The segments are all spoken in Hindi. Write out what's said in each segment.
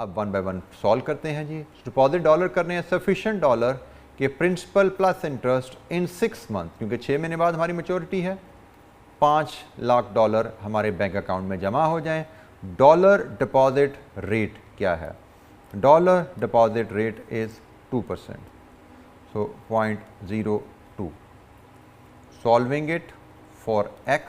अब वन बाय वन सॉल्व करते हैं जी। डिपॉजिट डॉलर करने हैं सफिशिएंट डॉलर के principal plus interest in 6 month, क्योंकि 6 महीने बाद हमारी मैच्योरिटी है, 5 लाख डॉलर हमारे बैंक अकाउंट में जमा हो जाएं। डॉलर डिपॉजिट रेट क्या है? Dollar deposit rate is 2%, so 0.02. Solving it for x,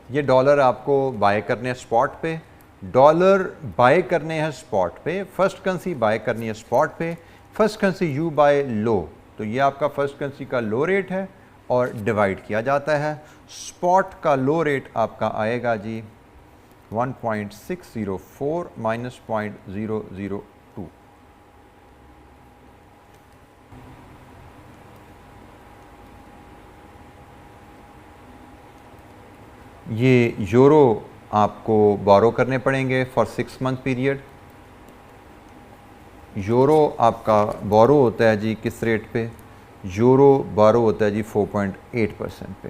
ये डॉलर आपको बाय करने हैं स्पॉट पे, डॉलर बाय करने हैं स्पॉट पे, फर्स्ट करेंसी बाय करनी है स्पॉट पे, फर्स्ट करेंसी यू बाय लो, तो ये आपका फर्स्ट करेंसी का लो रेट है और डिवाइड किया जाता है। स्पॉट का लो रेट आपका आएगा जी 1.604 माइनस 0.002। ये यूरो आपको बोरो करने पड़ेंगे फॉर 6 मंथ पीरियड। यूरो आपका बोरो होता है जी किस रेट पे? यूरो बोरो होता है जी 4.8% पे।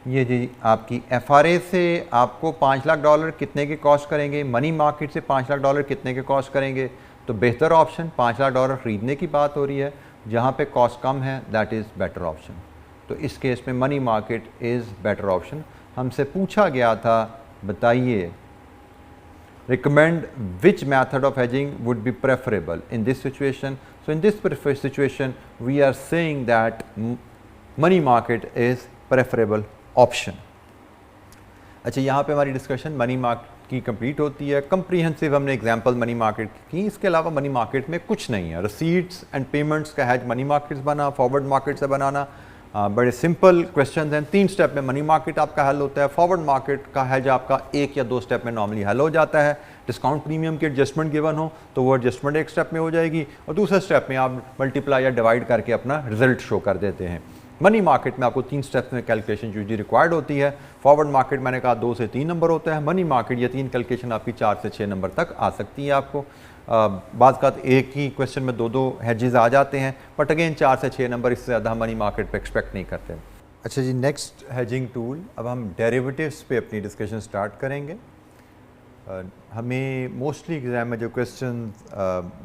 ये जी आपकी एफआरए से आपको 5 लाख डॉलर कितने के कॉस्ट करेंगे, मनी मार्केट से 5 लाख डॉलर कितने के कॉस्ट करेंगे? तो बेहतर ऑप्शन 5 लाख डॉलर ख़रीदने की बात हो रही है, जहाँ पे कॉस्ट कम है, दैट इज़ बेटर ऑप्शन। तो इस केस में money market is better option. हमसे पूछा गया था बताइए recommend which method of hedging would be preferable in this situation. So in this situation we are saying that money market is preferable option. अच्छा, यहाँ पे हमारी डिस्कशन मनी मार्केट की कंप्लीट होती है। कंप्रीहेंसिव हमने एग्जांपल मनी मार्केट की, इसके अलावा मनी मार्केट में कुछ नहीं है। रिसीट्स एंड पेमेंट्स का हैज मनी मार्केट बना, फॉरवर्ड मार्केट से बनाना, बड़े सिंपल क्वेश्चन हैं। 3 स्टेप में मनी मार्केट आपका हल होता है। फॉरवर्ड मार्केट का हैज आपका 1 या 2 स्टेप में नॉर्मली हल हो जाता है। डिस्काउंट प्रीमियम की एडजस्टमेंट गिवन हो तो वो एडजस्टमेंट 1 स्टेप में हो जाएगी और दूसरे स्टेप में आप मल्टीप्लाई या डिवाइड करके अपना रिजल्ट शो कर देते हैं। मनी मार्केट में आपको 3 स्टेप्स में कैलकुलेशन यूजली रिक्वायर्ड होती है। फॉरवर्ड मार्केट मैंने कहा 2 से 3 नंबर होता है। मनी मार्केट ये 3 कैलकुलेशन आपकी 4 से 6 नंबर तक आ सकती है। आपको बाज़ का एक ही क्वेश्चन में 2-2 हैजेस आ जाते हैं, बट अगेन 4 से 6 नंबर, इससे ज़्यादा मनी मार्केट पे एक्सपेक्ट नहीं करते। अच्छा जी, नेक्स्ट हैजिंग टूल, अब हम डेरिवेटिव्स पे अपनी डिस्कशन स्टार्ट करेंगे। हमें मोस्टली एग्जाम में जो क्वेश्चन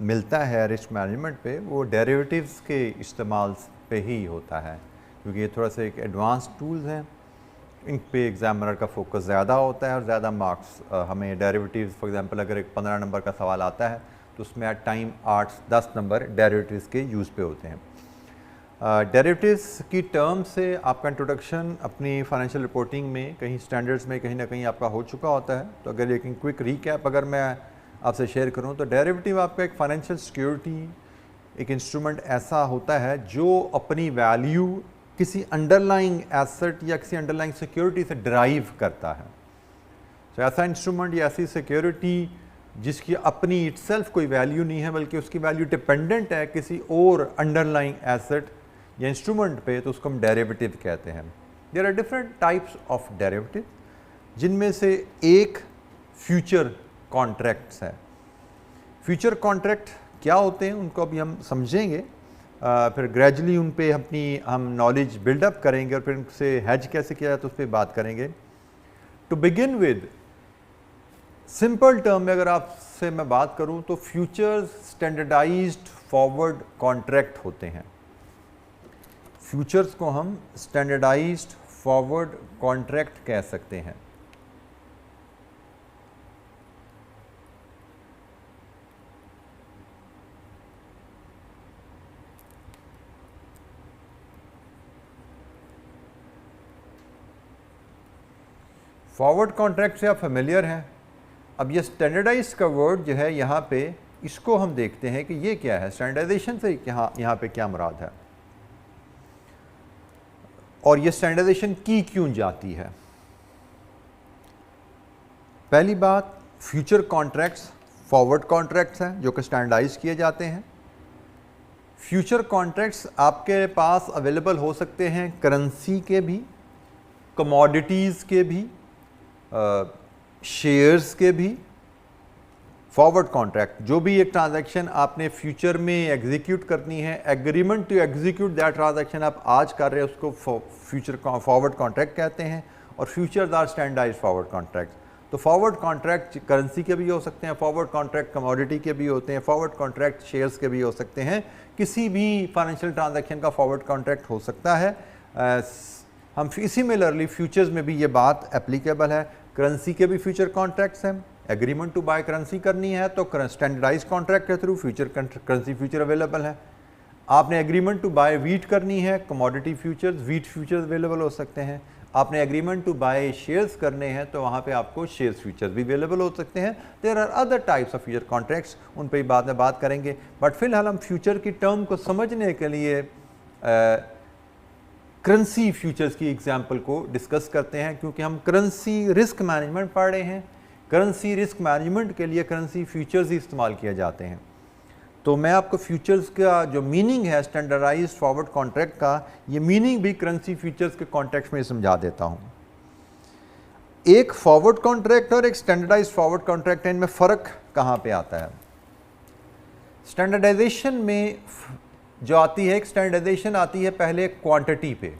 मिलता है रिस्क मैनेजमेंट पे, वो डेरिवेटिव्स के इस्तेमाल पे ही होता है, क्योंकि ये थोड़ा सा एक एडवांस टूल्स हैं। इन पे एग्जामिनर का फोकस ज़्यादा होता है और ज़्यादा मार्क्स हमें डेरिवेटिव्स, फॉर एग्जांपल अगर एक 15 नंबर का सवाल आता है तो उसमें एट टाइम 8-10 नंबर डेरिवेटिव्स के यूज़ पे होते हैं। डेरिवेटिव्स की टर्म से आपका इंट्रोडक्शन अपनी फाइनेंशियल रिपोर्टिंग में कहीं स्टैंडर्ड्स में कहीं ना कहीं आपका हो चुका होता है। तो अगर एक क्विक रीकैप अगर मैं आपसे शेयर करूं तो डेरिवेटिव आपका एक फाइनेंशियल सिक्योरिटी, एक इंस्ट्रूमेंट ऐसा होता है जो अपनी वैल्यू किसी अंडरलाइंग एसेट या किसी अंडरलाइंग सिक्योरिटी से ड्राइव करता है। तो ऐसा इंस्ट्रूमेंट या ऐसी सिक्योरिटी जिसकी अपनी इटसेल्फ कोई वैल्यू नहीं है, बल्कि उसकी वैल्यू डिपेंडेंट है किसी और अंडरलाइंग एसेट या इंस्ट्रूमेंट पे, तो उसको हम डेरिवेटिव कहते हैं। There are different types of derivative, जिनमें से एक फ्यूचर कॉन्ट्रैक्ट्स है। फ्यूचर कॉन्ट्रैक्ट क्या होते हैं उनको अभी हम समझेंगे, फिर ग्रेजुअली उन पे हम नॉलेज बिल्डअप करेंगे और फिर उनसे हैज कैसे किया जाए तो उस पर बात करेंगे। To begin with, simple term में अगर आपसे मैं बात करूं तो फ्यूचर्स स्टैंडर्डाइज्ड फॉरवर्ड कॉन्ट्रैक्ट होते हैं। फ्यूचर्स को हम स्टैंडर्डाइज्ड फॉरवर्ड कॉन्ट्रैक्ट कह सकते हैं। फॉरवर्ड कॉन्ट्रैक्ट से आप फेमिलियर हैं। अब ये स्टैंडर्डाइज का वर्ड जो है यहाँ पे, इसको हम देखते हैं कि ये क्या है, स्टैंडर्डाइजेशन से यहाँ पे क्या मुराद है और ये स्टैंडर्डाइजेशन की क्यों जाती है। पहली बात, फ्यूचर कॉन्ट्रैक्ट्स फॉरवर्ड कॉन्ट्रैक्ट्स हैं जो कि स्टैंडर्डाइज किए जाते हैं। फ्यूचर कॉन्ट्रैक्ट्स आपके पास अवेलेबल हो सकते हैं करेंसी के भी, कमोडिटीज़ के भी, शेयर्स के भी, फॉरवर्ड कॉन्ट्रैक्ट, जो भी एक ट्रांजैक्शन आपने फ्यूचर में एग्जीक्यूट करनी है, agreement to execute that transaction आप आज कर रहे हैं, उसको फ्यूचर फॉरवर्ड कॉन्ट्रैक्ट कहते हैं। और futures are standardized forward contract. तो फॉरवर्ड कॉन्ट्रैक्ट करेंसी के भी हो सकते हैं, फॉरवर्ड कॉन्ट्रैक्ट कमोडिटी के भी होते हैं, फॉरवर्ड कॉन्ट्रैक्ट शेयर्स के भी हो सकते हैं, किसी भी फाइनेंशियल ट्रांजैक्शन का फॉरवर्ड कॉन्ट्रैक्ट हो सकता है। हम सिमिलरली फ्यूचर्स में भी ये बात एप्लीकेबल है। करेंसी के भी फ्यूचर कॉन्ट्रैक्ट्स हैं, एग्रीमेंट टू बाय करेंसी करनी है तो स्टैंडर्डाइज कॉन्ट्रैक्ट के through future currency future available है। आपने एग्रीमेंट टू बाय वीट करनी है, commodity futures, wheat futures available हो सकते हैं। आपने एग्रीमेंट टू बाय शेयर्स करने हैं तो वहाँ पे आपको शेयर्स फ्यूचर्स भी अवेलेबल हो सकते हैं। There are other types of future contracts, उन पर बाद में बात करेंगे। बट फिलहाल हम फ्यूचर की टर्म को समझने के लिए करेंसी फ्यूचर्स की एग्जांपल को डिस्कस करते हैं, क्योंकि हम करेंसी रिस्क मैनेजमेंट पढ़ रहे हैं। करेंसी रिस्क मैनेजमेंट के लिए करेंसी फ्यूचर्स ही इस्तेमाल किए जाते हैं। तो मैं आपको फ्यूचर्स का जो मीनिंग है स्टैंडर्डाइज्ड फॉरवर्ड कॉन्ट्रैक्ट का, ये मीनिंग भी करेंसी फ्यूचर्स के कॉन्टेक्स्ट में समझा देता हूँ। एक फॉरवर्ड कॉन्ट्रैक्ट और एक स्टैंडर्डाइज्ड फॉरवर्ड कॉन्ट्रैक्ट, इनमें फ़र्क कहाँ पे आता है? स्टैंडर्डाइजेशन में जो आती है, एक स्टैंडर्डाइजेशन आती है पहले क्वांटिटी पे।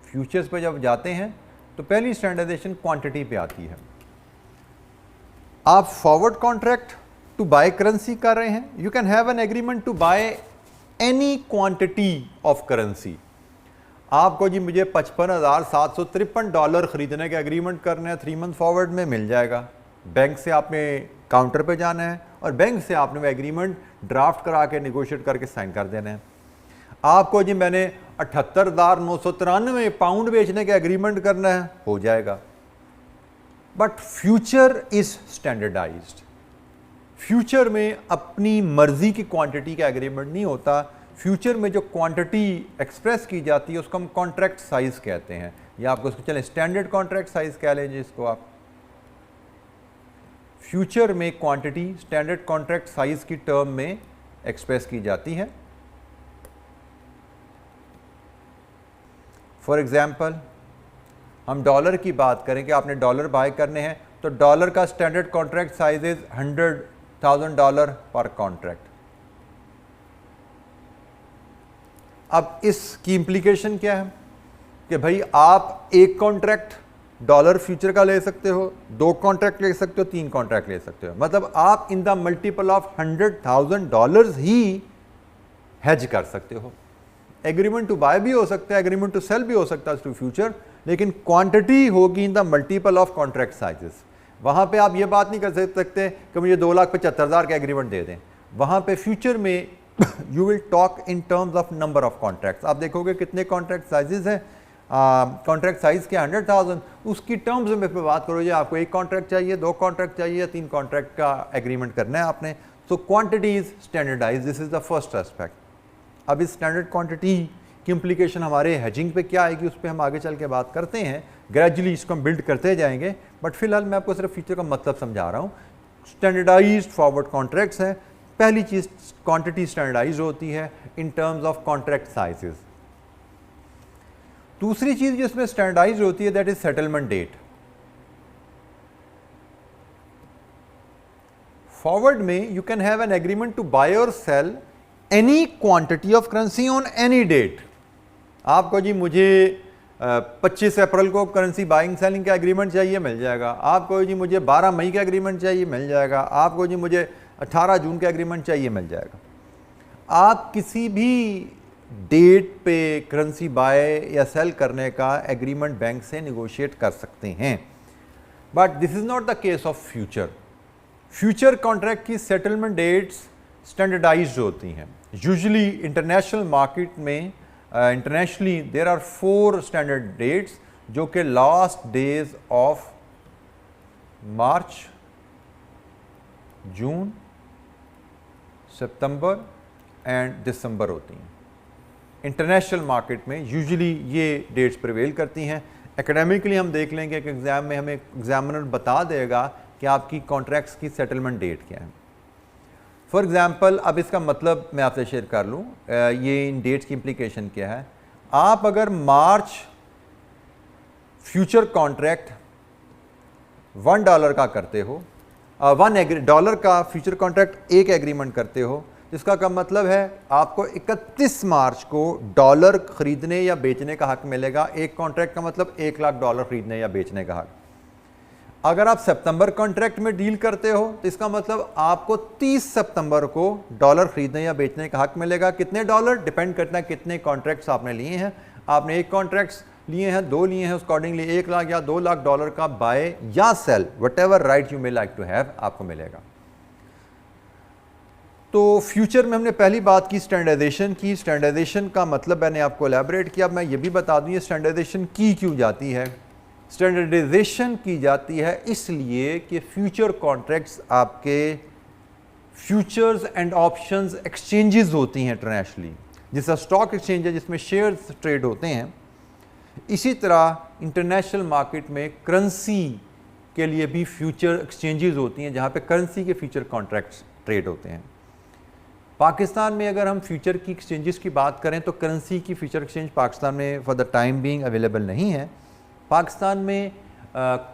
फ्यूचर्स पे जब जाते हैं तो पहली स्टैंडर्डाइजेशन क्वांटिटी पे आती है। आप forward contract to buy currency कर रहे हैं, you can have an agreement to buy any quantity of currency. आपको जी मुझे $55,753 खरीदने का एग्रीमेंट करना है, 3 मंथ फॉरवर्ड में मिल जाएगा। बैंक से आपने काउंटर पे जाना है और बैंक से आपने वो एग्रीमेंट ड्राफ्ट करा के नेगोशिएट करके साइन कर देना है। आपको जी मैंने 78,993 पाउंड बेचने का एग्रीमेंट करना है, हो जाएगा। But future is standardized. Future में अपनी मर्जी की क्वांटिटी का एग्रीमेंट नहीं होता। फ्यूचर में जो क्वांटिटी एक्सप्रेस की जाती है उसको हम कॉन्ट्रैक्ट साइज कहते हैं, या आपको उसको चले स्टैंडर्ड कॉन्ट्रैक्ट साइज कह लीजिए इसको आप। फ्यूचर में क्वांटिटी स्टैंडर्ड कॉन्ट्रैक्ट साइज की टर्म में एक्सप्रेस की जाती है। फॉर एग्जाम्पल, हम डॉलर की बात करें कि आपने डॉलर बाय करने हैं, तो डॉलर का स्टैंडर्ड कॉन्ट्रैक्ट साइज इज $100,000 पर कॉन्ट्रैक्ट। अब इसकी इंप्लीकेशन क्या है कि भाई आप एक कॉन्ट्रैक्ट डॉलर फ्यूचर का ले सकते हो, 2 कॉन्ट्रैक्ट ले सकते हो, 3 कॉन्ट्रैक्ट ले सकते हो। मतलब आप in the multiple of $100,000 he has कर सकते हो। एग्रीमेंट टू बाय भी हो सकता है, एग्रीमेंट टू सेल भी हो सकता है टू फ्यूचर, लेकिन क्वांटिटी होगी in the multiple of contract sizes. वहां पे आप ये बात नहीं कर सकते कि मुझे 2,75,000 का एग्रीमेंट दे दें। वहां पे फ्यूचर में you will talk in terms of number of contracts. आप देखोगे कितने कॉन्ट्रैक्ट साइजेस हैं, कॉन्ट्रैक्ट साइज के 100,000, उसकी टर्म्स में पे बात करो, ये आपको 1 कॉन्ट्रैक्ट चाहिए, 2 कॉन्ट्रैक्ट चाहिए, 3 कॉन्ट्रैक्ट का एग्रीमेंट करना है आपने। So quantity is standardize, this is the first aspect. अब इस स्टैंडर्ड क्वांटिटी की इम्प्लीकेशन हमारे हेजिंग पे क्या आएगी, उस पर हम आगे चल के बात करते हैं। ग्रेजुअली इसको हम बिल्ड करते जाएंगे, बट फिलहाल मैं आपको सिर्फ फीचर का मतलब समझा रहा हूँ। स्टैंडर्डाइज्ड फॉरवर्ड कॉन्ट्रैक्ट्स हैं। पहली चीज़, क्वांटिटी स्टैंडर्डाइज्ड होती है in terms of contract sizes. दूसरी चीज़ जिसमें स्टैंडर्डाइज्ड होती है that is settlement date. Forward में you can have an agreement to buy और sell any quantity of currency on any date. आपको जी मुझे 25 अप्रैल को करेंसी बाइंग सेलिंग का एग्रीमेंट चाहिए, मिल जाएगा। आपको जी मुझे 12 मई का एग्रीमेंट चाहिए, मिल जाएगा। आपको जी मुझे 18 जून का एग्रीमेंट चाहिए, मिल जाएगा। आप किसी भी डेट पे करेंसी बाय या सेल करने का एग्रीमेंट बैंक से निगोशिएट कर सकते हैं, but this is not the case of future. Future contract की सेटलमेंट डेट्स स्टैंडर्डाइज्ड होती हैं। यूजुअली इंटरनेशनल मार्केट में internationally there are 4 standard dates, जो कि last days of March, June, सितंबर एंड दिसंबर होती हैं। इंटरनेशनल मार्केट में यूजुअली ये डेट्स प्रिवेल करती हैं। एकेडमिकली हम देख लेंगे कि एग्जाम में हमें एग्जामिनर बता देगा कि आपकी कॉन्ट्रैक्ट्स की सेटलमेंट डेट क्या है। फॉर एग्जाम्पल, अब इसका मतलब मैं आपसे शेयर कर लूँ, ये इन डेट्स की इम्प्लीकेशन क्या है। आप अगर मार्च फ्यूचर कॉन्ट्रैक्ट $1 का करते हो $1 का फ्यूचर कॉन्ट्रैक्ट एक एग्रीमेंट करते हो, जिसका का मतलब है आपको 31 मार्च को डॉलर खरीदने या बेचने का हक मिलेगा। एक कॉन्ट्रैक्ट का मतलब $1,00,000 खरीदने या बेचने का हक। अगर आप सितंबर कॉन्ट्रैक्ट में डील करते हो तो इसका मतलब आपको 30 सितंबर को डॉलर खरीदने या बेचने का हक मिलेगा। कितने डॉलर डिपेंड करता है कितने कॉन्ट्रैक्ट्स आपने लिए हैं। आपने एक कॉन्ट्रैक्ट्स लिए हैं, 2 लिए हैं, उसको अकॉर्डिंगली $1,00,000 या $2,00,000 का बाय या sell whatever right you may like to have आपको मिलेगा। तो फ्यूचर में हमने पहली बात की स्टैंडर्डाइजेशन की। स्टैंडर्डाइजेशन का मतलब मैंने आपको एलैबोरेट किया। अब मैं ये भी बता दूं ये स्टैंडर्डाइजेशन की क्यों जाती है। स्टैंडर्डाइजेशन की जाती है इसलिए कि फ्यूचर कॉन्ट्रैक्ट्स आपके फ्यूचर्स एंड ऑप्शंस एक्सचेंजेस होती हैं इंटरनेशनली, जैसा स्टॉक एक्सचेंज है जिसमें शेयर्स ट्रेड होते हैं, इसी तरह इंटरनेशनल मार्केट में करेंसी के लिए भी फ्यूचर एक्सचेंजेस होती हैं जहाँ पे करेंसी के फ्यूचर कॉन्ट्रैक्ट्स ट्रेड होते हैं। पाकिस्तान में अगर हम फ्यूचर की एक्सचेंजेस की बात करें तो करेंसी की फ्यूचर एक्सचेंज पाकिस्तान में for the time being available नहीं है। पाकिस्तान में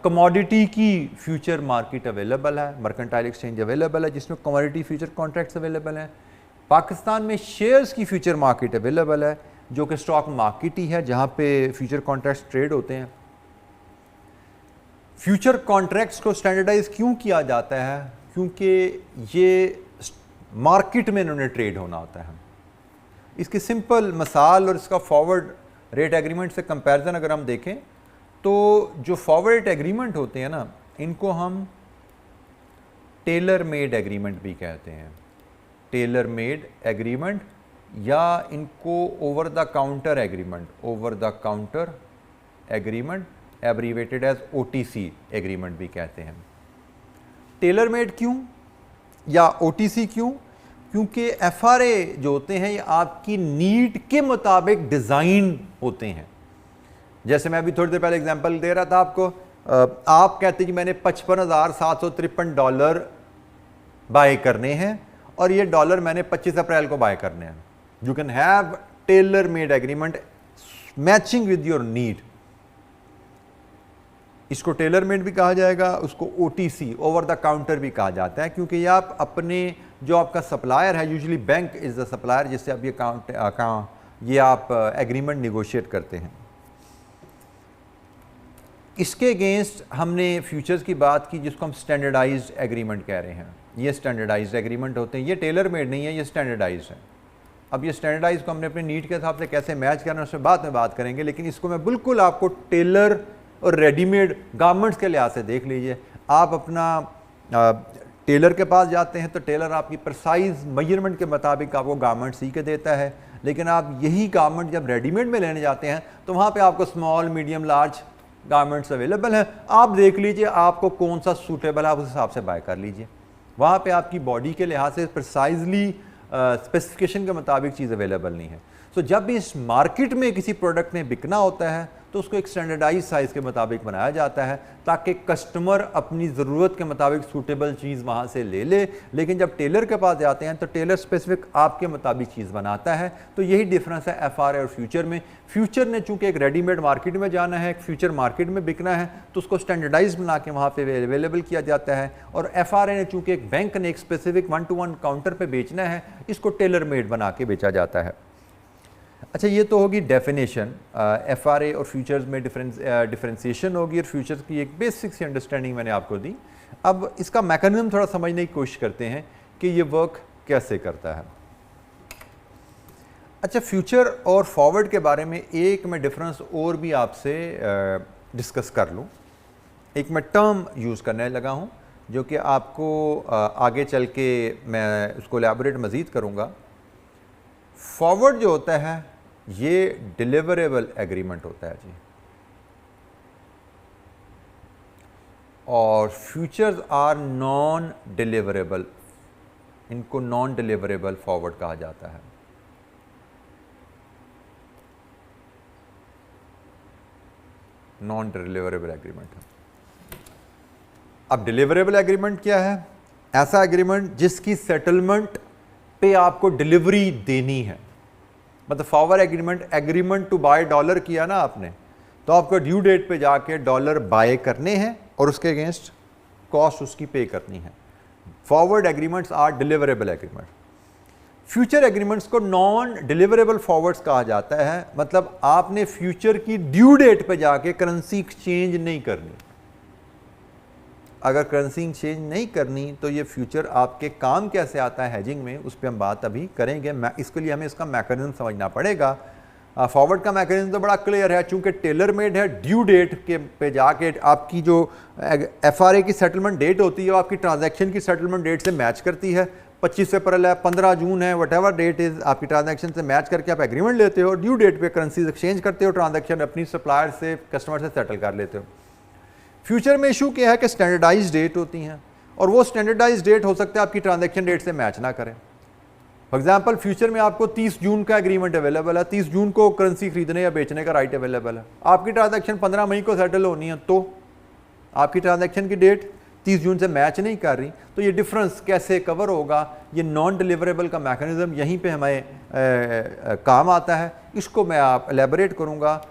कमोडिटी की फ्यूचर मार्केट अवेलेबल है, मर्केंटाइल एक्सचेंज अवेलेबल है जिसमें कमोडिटी फ्यूचर कॉन्ट्रैक्ट्स अवेलेबल हैं। पाकिस्तान में शेयर्स की फ्यूचर मार्केट अवेलेबल है जो कि स्टॉक मार्केट ही है जहाँ पे फ्यूचर कॉन्ट्रैक्ट्स ट्रेड होते हैं। फ्यूचर कॉन्ट्रैक्ट्स को स्टैंडर्डाइज क्यों किया जाता है? क्योंकि ये मार्केट में इन्होंने ट्रेड होना होता है। इसकी सिंपल मिसाल और इसका फॉरवर्ड रेट एग्रीमेंट से कंपैरिजन अगर हम देखें तो जो फॉरवर्ड रेट एग्रीमेंट होते हैं ना, इनको हम टेलर मेड एग्रीमेंट भी कहते हैं। टेलर मेड एग्रीमेंट या इनको over the counter agreement, over the counter agreement abbreviated as OTC agreement भी कहते हैं। टेलर मेड क्यों या OTC क्यों? क्योंकि FRA जो होते हैं ये आपकी नीड के मुताबिक डिज़ाइन होते हैं। जैसे मैं अभी थोड़ी देर पहले एग्जांपल दे रहा था आपको, आप कहते कि मैंने $55,753 बाय करने हैं और ये डॉलर मैंने 25 अप्रैल को बाय करने हैं। You can have tailor made agreement matching with your need. इसको टेलर मेड भी कहा जाएगा, उसको OTC ओवर द काउंटर भी कहा जाता है, क्योंकि ये आप अपने जो आपका सप्लायर है, usually bank is the supplier जिससे आप ये आप एग्रीमेंट निगोशिएट करते हैं। इसके अगेंस्ट हमने फ्यूचर्स की बात की जिसको हम स्टैंडर्डाइज्ड एग्रीमेंट कह रहे हैं। ये स्टैंडर्डाइज्ड एग्रीमेंट होते हैं, ये टेलर मेड नहीं है, ये स्टैंडर्डाइज्ड है। अब ये स्टैंडर्डाइज को हमने अपने नीड के हिसाब से कैसे मैच करना है उसमें बाद में बात करेंगे, लेकिन इसको मैं बिल्कुल आपको टेलर और रेडीमेड गारमेंट्स के लिहाज से देख लीजिए। आप अपना टेलर के पास जाते हैं तो टेलर आपकी प्रिसाइज मेजरमेंट के मुताबिक आपको गारमेंट सी के देता है, लेकिन आप यही गारमेंट जब रेडीमेड में लेने जाते हैं तो वहाँ पे आपको small medium large garments available हैं। आप देख लीजिए आपको कौन सा सूटेबल है, आप उस हिसाब से बाय कर लीजिए। वहाँ पे आपकी बॉडी के लिहाज से प्रिसाइजली स्पेसिफिकेशन के मुताबिक चीज़ अवेलेबल नहीं है। तो जब भी इस मार्केट में किसी प्रोडक्ट में बिकना होता है तो उसको एक स्टैंडर्डाइज साइज़ के मुताबिक बनाया जाता है ताकि कस्टमर अपनी ज़रूरत के मुताबिक सूटेबल चीज़ वहाँ से ले ले। लेकिन जब टेलर के पास जाते हैं तो टेलर स्पेसिफिक आपके मुताबिक चीज़ बनाता है। तो यही डिफरेंस है FRA और फ्यूचर में। फ्यूचर ने चूँकि एक रेडीमेड मार्केट में जाना है, एक फ्यूचर मार्केट में बिकना है, तो उसको स्टैंडर्डाइज बना के वहाँ पर अवेलेबल किया जाता है। और FRA ने चूँकि एक बैंक ने एक स्पेसिफिक 1-to-1 काउंटर पर बेचना है, इसको टेलर मेड बना के बेचा जाता है। अच्छा, ये तो होगी डेफिनेशन। FRA और फ्यूचर्स में डिफरेंशिएशन होगी और फ्यूचर्स की एक बेसिक सी अंडरस्टैंडिंग मैंने आपको दी। अब इसका मैकेनिज्म थोड़ा समझने की कोशिश करते हैं कि ये वर्क कैसे करता है। अच्छा, फ्यूचर और फॉरवर्ड के बारे में एक मैं डिफरेंस और भी आपसे डिस्कस कर लूँ। एक मैं टर्म यूज़ करने लगा हूँ जो कि आपको आगे चल के मैं उसको एलैबोरेट मज़ीद करूँगा। फॉरवर्ड जो होता है ये डिलीवरेबल एग्रीमेंट होता है जी, और फ्यूचर्स आर नॉन डिलीवरेबल। इनको नॉन डिलीवरेबल फॉरवर्ड कहा जाता है। नॉन डिलीवरेबल एग्रीमेंट है। अब डिलीवरेबल एग्रीमेंट क्या है? ऐसा एग्रीमेंट जिसकी सेटलमेंट पे आपको डिलीवरी देनी है। मतलब forward agreement to buy dollar किया ना आपने, तो आपको ड्यू डेट पे जाके डॉलर बाय करने हैं और उसके अगेंस्ट कॉस्ट उसकी पे करनी है। Forward agreements are deliverable agreement. Future agreements को नॉन डिलीवरेबल फॉरवर्ड्स कहा जाता है, मतलब आपने फ्यूचर की ड्यू डेट पे जाके करेंसी एक्सचेंज नहीं करनी। अगर करेंसी एक्सचेंज नहीं करनी तो ये फ्यूचर आपके काम कैसे आता है हेजिंग में, उस पर हम बात अभी करेंगे। इसके लिए हमें इसका मैकेनिज्म समझना पड़ेगा। फॉरवर्ड का मैकेनिज्म तो बड़ा क्लियर है, चूंकि टेलर मेड है। ड्यू डेट के पे जाके आपकी जो FRA की सेटलमेंट डेट होती है वो आपकी ट्रांजैक्शन की सेटलमेंट डेट से मैच करती है। 25 अप्रैल है, 15 जून है, वट डेट इज, आपकी ट्रांजैक्शन से मैच करके आप एग्रीमेंट लेते हो, ड्यू डेट पे करेंसी एक्सचेंज करते हो, ट्रांजैक्शन अपनी सप्लायर से कस्टमर से सेटल कर लेते हो। फ्यूचर में इशू क्या है कि स्टैंडर्डाइज डेट होती हैं, और वो स्टैंडर्डाइज डेट हो सकता है आपकी ट्रांजैक्शन डेट से मैच ना करें। फॉर एग्जाम्पल फ्यूचर में आपको 30 जून का एग्रीमेंट अवेलेबल है, 30 जून को करेंसी खरीदने या बेचने का राइट अवेलेबल है। आपकी ट्रांजैक्शन 15 मई को सेटल होनी है, तो आपकी ट्रांजैक्शन की डेट 30 जून से मैच नहीं कर रही, तो ये डिफरेंस कैसे कवर होगा? ये नॉन डिलीवरेबल का मैकेनिज्म यहीं पे हमें काम आता है। इसको मैं आप एलेबोरेट करूँगा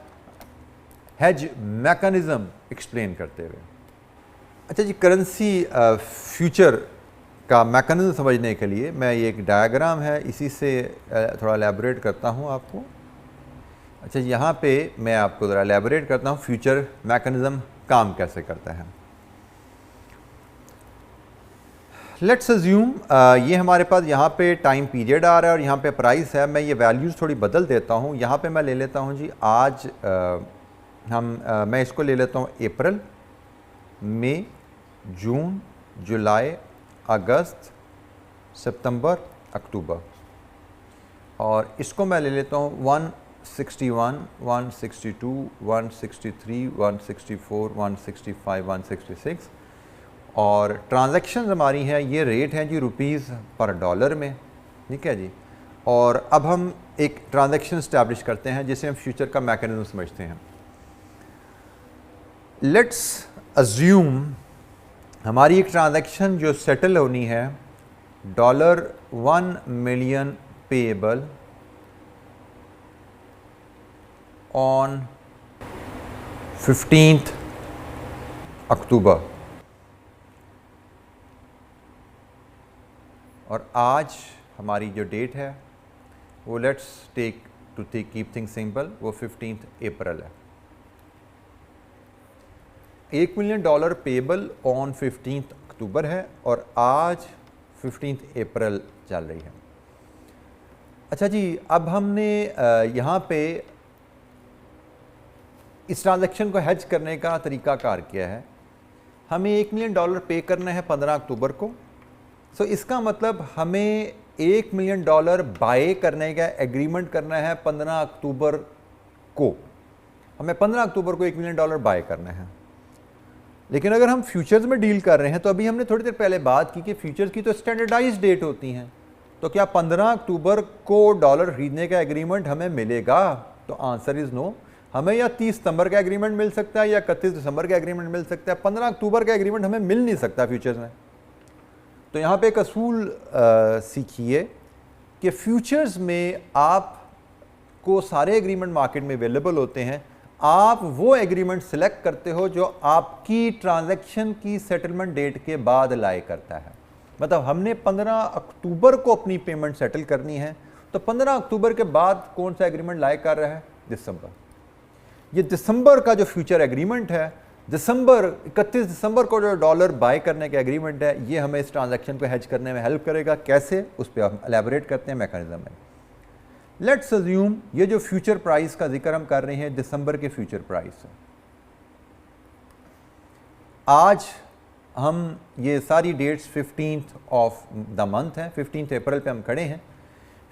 हेज मैकेनिज्म एक्सप्लेन करते हुए। अच्छा जी, करेंसी फ्यूचर का मैकेनिज्म समझने के लिए मैं ये एक डायग्राम है, इसी से थोड़ा एलेबोरेट करता हूँ आपको। अच्छा, यहाँ पे मैं आपको ज़रा एलेबोरेट करता हूँ फ्यूचर मैकेनिज्म काम कैसे करता है। लेट्स अज्यूम ये हमारे पास यहाँ पे टाइम पीरियड आ रहा है और यहाँ पे प्राइस है। मैं ये वैल्यूज़ थोड़ी बदल देता हूँ। यहाँ पे मैं ले लेता हूँ जी आज मैं इसको ले लेता हूँ अप्रैल, मई, जून, जुलाई, अगस्त, सितंबर, अक्टूबर, और इसको मैं ले लेता हूँ 161, 162, 163, 164, 165, 166, और ट्रांजैक्शन हमारी है, ये रेट है जी रुपीज़ पर डॉलर में, ठीक है जी। और अब हम एक ट्रांजैक्शन इस्टेब्लिश करते हैं जिसे हम फ्यूचर का मैकेनिज्म समझते हैं। लेट्स अज्यूम हमारी एक ट्रांजैक्शन जो सेटल होनी है $1 मिलियन पेएबल ऑन 15 अक्टूबर, और आज हमारी जो डेट है वो let's take to keep thing simple, वो 15 अप्रैल है। $1 मिलियन पेबल ऑन 15 अक्टूबर है और आज 15 अप्रैल चल रही है। अच्छा जी, अब हमने यहाँ पे इस ट्रांजैक्शन को हेज करने का तरीकाकार किया है। हमें $1 मिलियन पे करना है 15 अक्टूबर को। सो इसका मतलब हमें $1 मिलियन बाय करने का एग्रीमेंट करना है 15 अक्टूबर को। हमें 15 अक्टूबर को $1 मिलियन बाय करना है। लेकिन अगर हम फ्यूचर्स में डील कर रहे हैं तो अभी हमने थोड़ी देर पहले बात की कि फ्यूचर्स की तो स्टैंडर्डाइज डेट होती हैं, तो क्या 15 अक्टूबर को डॉलर खरीदने का एग्रीमेंट हमें मिलेगा? तो आंसर इज नो। हमें या 30 सितंबर का एग्रीमेंट मिल सकता है या 31 दिसंबर का एग्रीमेंट मिल सकता है, 15 अक्टूबर का एग्रीमेंट हमें मिल नहीं सकता फ्यूचर्स में। तो यहाँ पे एक असूल सीखिए कि फ्यूचर्स में आपको सारे एग्रीमेंट मार्केट में अवेलेबल होते हैं। आप वो एग्रीमेंट सिलेक्ट करते हो जो आपकी ट्रांजैक्शन की सेटलमेंट डेट के बाद लाई करता है। मतलब हमने 15 अक्टूबर को अपनी पेमेंट सेटल करनी है, तो 15 अक्टूबर के बाद कौन सा एग्रीमेंट लाई कर रहा है? दिसंबर। ये दिसंबर का जो फ्यूचर एग्रीमेंट है, दिसंबर 31 दिसंबर को जो डॉलर बाय करने का एग्रीमेंट है, ये हमें इस ट्रांजैक्शन को हेज करने में हेल्प करेगा। कैसे? उस पर हम एलैबोरेट करते हैं मैकेनिज्म में। लेट्स अज्यूम ये जो फ्यूचर प्राइस का जिक्र हम कर रहे हैं दिसंबर के फ्यूचर प्राइस है। आज हम ये सारी dates 15th of the month हैं, 15 अप्रैल पे हम खड़े हैं।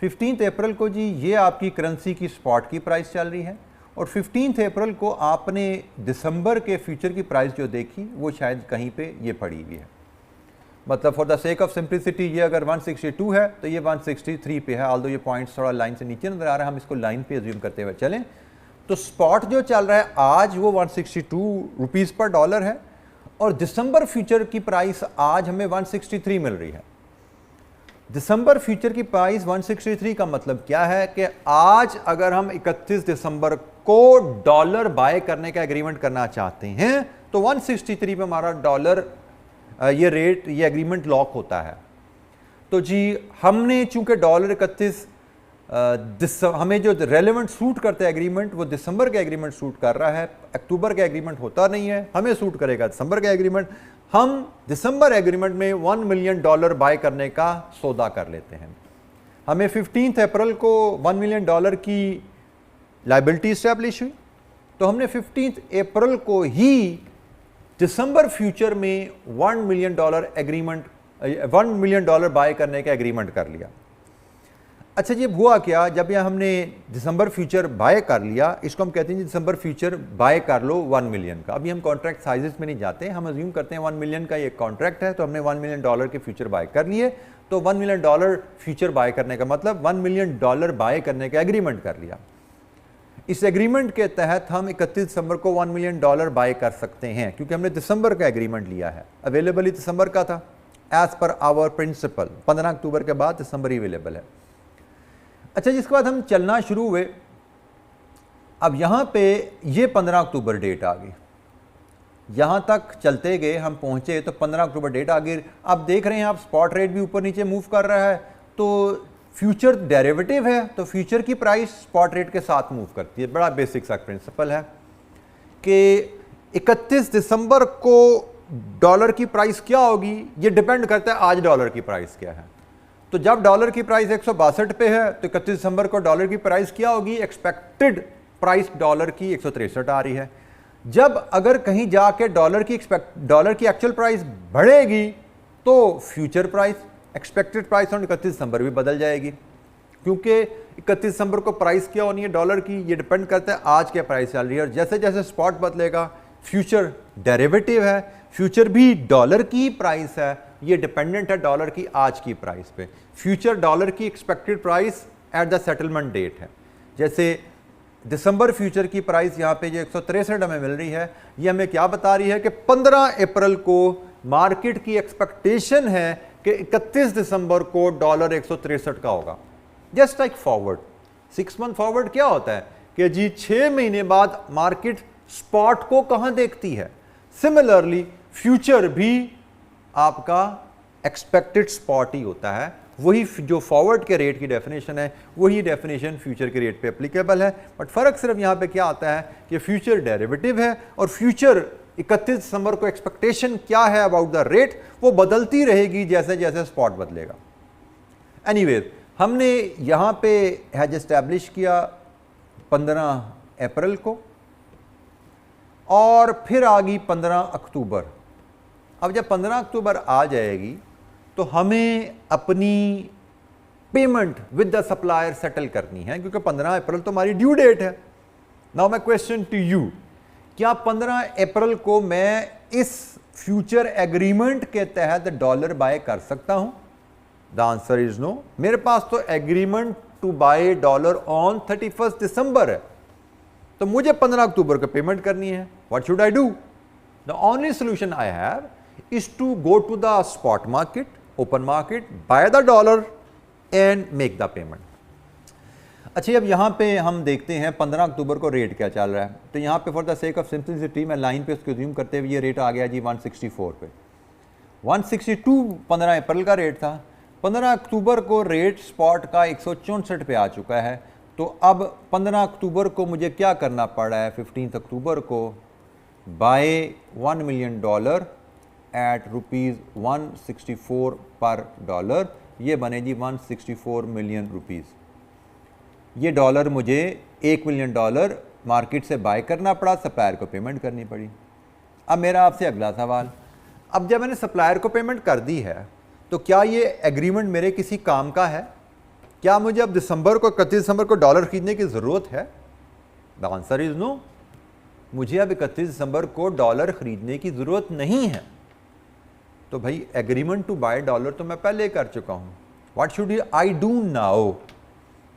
15 अप्रैल को जी ये आपकी करेंसी की स्पॉट की प्राइस चल रही है, और 15 अप्रैल को आपने दिसंबर के फ्यूचर की प्राइस जो देखी वो शायद कहीं पे ये पड़ी हुई है। मतलब for the sake of simplicity ये अगर 162 है तो ये 163 पे है, ऑल्दो ये पॉइंट्स थोड़ा लाइन से नीचे नजर आ रहा है, हम इसको लाइन पे अज्यूम करते हुए चलें। तो स्पॉट जो चल रहा है आज वो 162 रुपीज़ पर डॉलर है, और दिसंबर फ्यूचर की प्राइस आज हमें 163 मिल रही है। दिसंबर फ्यूचर की प्राइस 163 का मतलब क्या है कि आज अगर हम 31 दिसंबर को डॉलर बाय करने का एग्रीमेंट करना चाहते हैं तो 163 पे हमारा डॉलर ये रेट, ये एग्रीमेंट लॉक होता है। तो जी हमने चूंकि डॉलर 31 हमें जो रेलेवेंट सूट करता है एग्रीमेंट वो दिसंबर का एग्रीमेंट सूट कर रहा है, अक्टूबर का एग्रीमेंट होता नहीं है, हमें सूट करेगा दिसंबर का एग्रीमेंट। हम दिसंबर एग्रीमेंट में $1 मिलियन बाय करने का सौदा कर लेते हैं। हमें 15 अप्रैल को $1 मिलियन की लायबिलिटी इस्टेब्लिश हुई, तो हमने 15 अप्रैल को ही दिसंबर फ्यूचर में $1 मिलियन एग्रीमेंट, $1 मिलियन बाय करने का एग्रीमेंट कर लिया। अच्छा जी हुआ क्या, जब यह हमने दिसंबर फ्यूचर बाय कर लिया, इसको हम कहते हैं दिसंबर फ्यूचर बाय कर लो 1 मिलियन का। अभी हम कॉन्ट्रैक्ट साइजेस में नहीं जाते, हम अज्यूम करते हैं 1 मिलियन का ये कॉन्ट्रैक्ट है, तो हमने $1 मिलियन के फ्यूचर बाय कर लिए। तो $1 मिलियन फ्यूचर बाय करने का मतलब $1 मिलियन बाय करने का एग्रीमेंट कर लिया। इस एग्रीमेंट के तहत हम 31 दिसंबर को $1 मिलियन बाय कर सकते हैं, क्योंकि हमने दिसंबर का एग्रीमेंट लिया है। अवेलेबल ही दिसंबर का था एज पर आवर प्रिंसिपल। 15 अक्टूबर के बाद दिसंबर ही अवेलेबल है। अच्छा, जिसके बाद हम चलना शुरू हुए, अब यहाँ पे ये 15 अक्टूबर डेट आ गई, यहाँ तक चलते गए, हम पहुँचे तो 15 अक्टूबर डेट आ गई। अब देख रहे हैं आप स्पॉट रेट भी ऊपर नीचे मूव कर रहा है, तो फ्यूचर डेरिवेटिव है, तो फ्यूचर की प्राइस स्पॉट रेट के साथ मूव करती है। बड़ा बेसिक सा प्रिंसिपल है कि 31 दिसंबर को डॉलर की प्राइस क्या होगी, ये डिपेंड करता है आज डॉलर की प्राइस क्या है। तो जब डॉलर की प्राइस 162 पे है, तो 31 दिसंबर को डॉलर की प्राइस क्या होगी, एक्सपेक्टेड प्राइस डॉलर की 163 आ रही है। जब अगर कहीं जाके डॉलर की एक्चुअल प्राइस बढ़ेगी, तो future price, expected price on 31 दिसंबर भी बदल जाएगी, क्योंकि 31 दिसंबर को प्राइस क्या होनी है डॉलर की, ये डिपेंड करता है आज क्या प्राइस चल रही है। और जैसे जैसे स्पॉट बदलेगा, फ्यूचर डेरिवेटिव है, फ्यूचर भी डॉलर की प्राइस है, ये डिपेंडेंट है डॉलर की आज की प्राइस पे। फ्यूचर डॉलर की expected price at the settlement date है। जैसे दिसंबर फ्यूचर की प्राइस यहाँ पे जो 163 हमें मिल रही है, ये हमें क्या बता रही है कि 15 अप्रैल को मार्केट की एक्सपेक्टेशन है कि 31 दिसंबर को डॉलर 163 का होगा। Just like forward, 6 month forward क्या होता है कि जी 6 महीने बाद मार्केट स्पॉट को कहां देखती है। सिमिलरली फ्यूचर भी आपका एक्सपेक्टेड स्पॉट ही होता है, वही जो फॉरवर्ड के रेट की डेफिनेशन है वही डेफिनेशन फ्यूचर के रेट पे एप्लीकेबल है। बट फर्क सिर्फ यहाँ पे क्या आता है कि फ्यूचर डेरिवेटिव है और फ्यूचर 31 दिसंबर को एक्सपेक्टेशन क्या है अबाउट द रेट, वो बदलती रहेगी जैसे जैसे स्पॉट बदलेगा। एनीवेज, हमने यहाँ पे हैज एस्टैब्लिश किया 15 अप्रैल को, और फिर आ गई 15 अक्टूबर। अब जब 15 अक्टूबर आ जाएगी तो हमें अपनी payment with the supplier settle करनी है, क्योंकि 15 अप्रैल तो हमारी ड्यू डेट है। Now my question to you, क्या 15 अप्रैल को मैं इस फ्यूचर एग्रीमेंट के तहत डॉलर बाय कर सकता हूं? The answer is no. मेरे पास तो agreement to buy dollar on 31 दिसंबर है, तो मुझे 15 अक्टूबर को पेमेंट करनी है। What should I do? The only solution I have is to go to the spot market, open market, buy the dollar and make the payment। अच्छा, अब यहाँ पे हम देखते हैं 15 अक्टूबर को रेट क्या चल रहा है। तो यहाँ पे for the sake of simplicity मैं लाइन पे उसको ज़ूम करते हुए ये रेट आ गया जी 164 पे। 162 15 अप्रैल का रेट था, 15 अक्टूबर को रेट स्पॉट का 164 पे आ चुका है। तो अब 15 अक्टूबर को मुझे क्या करना पड़ रहा है, 15 अक्टूबर को बाय $1 मिलियन एट रुपीज़ 164 पर डॉलर, ये बने जी 164 मिलियन रुपीज़। ये डॉलर मुझे $1 मिलियन मार्केट से बाय करना पड़ा, सप्लायर को पेमेंट करनी पड़ी। अब मेरा आपसे अगला सवाल, अब जब मैंने सप्लायर को पेमेंट कर दी है, तो क्या ये एग्रीमेंट मेरे किसी काम का है? क्या मुझे अब दिसंबर को 31 दिसंबर को डॉलर खरीदने की ज़रूरत है? The answer is no. मुझे अब 31 दिसंबर को डॉलर खरीदने की ज़रूरत नहीं है। तो भाई एग्रीमेंट टू बाय डॉलर तो मैं पहले कर चुका हूँ। What should I do now?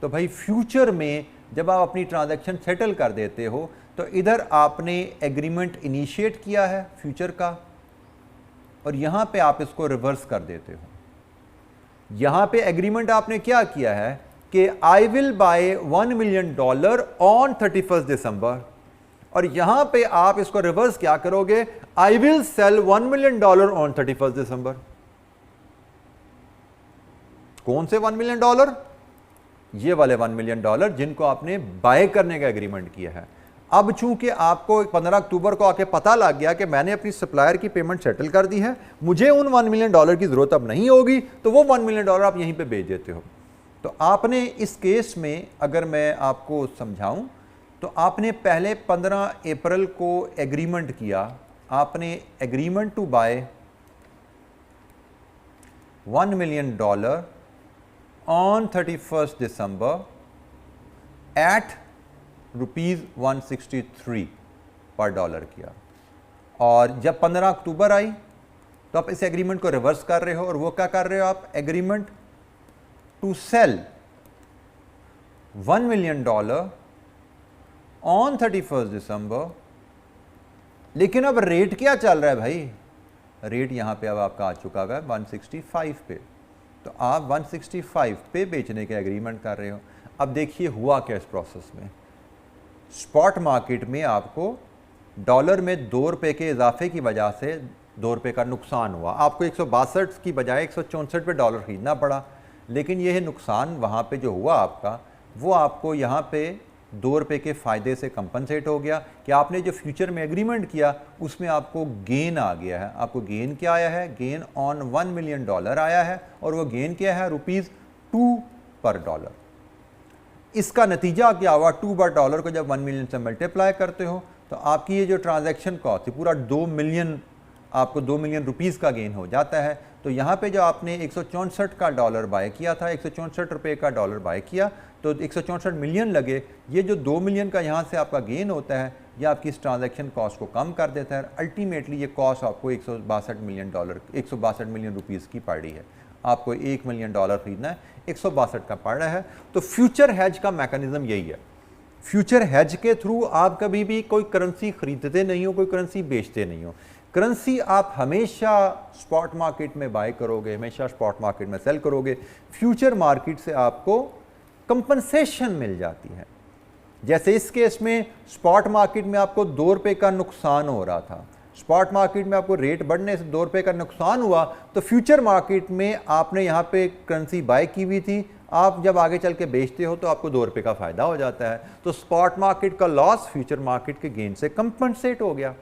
तो भाई फ्यूचर में जब आप अपनी ट्रांजैक्शन सेटल कर देते हो, तो इधर आपने एग्रीमेंट इनिशिएट किया है फ्यूचर का, और यहाँ पे आप इसको रिवर्स कर देते हो। यहाँ पे एग्रीमेंट आपने क्या किया है कि I will buy $1 million on 31 दिसंबर, और यहां पे आप इसको रिवर्स क्या करोगे, I will sell $1 million on 31 दिसंबर। कौन से $1 million? ये वाले $1 million जिनको आपने बाय करने का एग्रीमेंट किया है। अब चूंकि आपको 15 अक्टूबर को आके पता लग गया कि मैंने अपनी सप्लायर की पेमेंट सेटल कर दी है, मुझे उन $1 million की जरूरत अब नहीं होगी, तो वो $1 million आप यहीं पे भेज देते हो। तो आपने इस केस में अगर मैं आपको समझाऊं तो आपने पहले 15 अप्रैल को एग्रीमेंट किया, आपने agreement to buy $1 million on 31 दिसंबर एट ₹163 पर डॉलर किया। और जब 15 अक्टूबर आई तो आप इस एग्रीमेंट को रिवर्स कर रहे हो, और वो क्या कर रहे हो आप, agreement to sell $1 million on 31 दिसंबर। लेकिन अब रेट क्या चल रहा है भाई, रेट यहां पे अब आपका आ चुका है 165 पे, तो आप 165 पे बेचने का एग्रीमेंट कर रहे हो। अब देखिए हुआ क्या इस प्रोसेस में, स्पॉट मार्केट में आपको डॉलर में ₹2 के इजाफे की वजह से ₹2 का नुकसान हुआ, आपको 162 की बजाय 164 पे डॉलर खरीदना पड़ा। लेकिन यह नुकसान वहाँ पे जो हुआ आपका, वो आपको यहाँ पे ₹2 के फ़ायदे से कंपनसेट हो गया कि आपने जो फ्यूचर में एग्रीमेंट किया उसमें आपको गेन आ गया है। आपको गेन क्या आया है, गेन ऑन $1 million आया है, और वो गेन क्या है, ₹2 पर डॉलर। इसका नतीजा क्या हुआ, 2 पर डॉलर को जब 1 मिलियन से मल्टीप्लाई करते हो तो आपकी ये जो ट्रांजैक्शन कॉस्ट है पूरा 2 मिलियन, आपको ₹2 मिलियन का गेन हो जाता है। तो यहाँ पे जो आपने 164 का डॉलर बाय किया था, 164 रुपये का डॉलर बाय किया, तो 164 मिलियन लगे। ये जो 2 मिलियन का यहाँ से आपका गेन होता है, यह आपकी इस ट्रांजैक्शन कॉस्ट को कम कर देता है। अल्टीमेटली ये कॉस्ट आपको $162 मिलियन की पड़ रही है। आपको $1 मिलियन खरीदना है, 162 का पड़ रहा है। तो फ्यूचर हेज का मैकेनिज्म यही है। फ्यूचर हेज के थ्रू आप कभी भी कोई करेंसी खरीदते नहीं हो, कोई करेंसी बेचते नहीं हो। करेंसी आप हमेशा स्पॉट मार्केट में बाय करोगे, हमेशा स्पॉट मार्केट में सेल करोगे। फ्यूचर मार्केट से आपको कंपनसेशन मिल जाती है। जैसे इस केस में स्पॉट मार्केट में आपको ₹2 का नुकसान हो रहा था, स्पॉट मार्केट में आपको रेट बढ़ने से ₹2 का नुकसान हुआ, तो फ्यूचर मार्केट में आपने यहाँ पे करेंसी बाय की हुई थी, आप जब आगे चल के बेचते हो तो आपको ₹2 का फायदा हो जाता है। तो स्पॉट मार्केट का लॉस फ्यूचर मार्केट के गेन से कंपनसेट हो गया।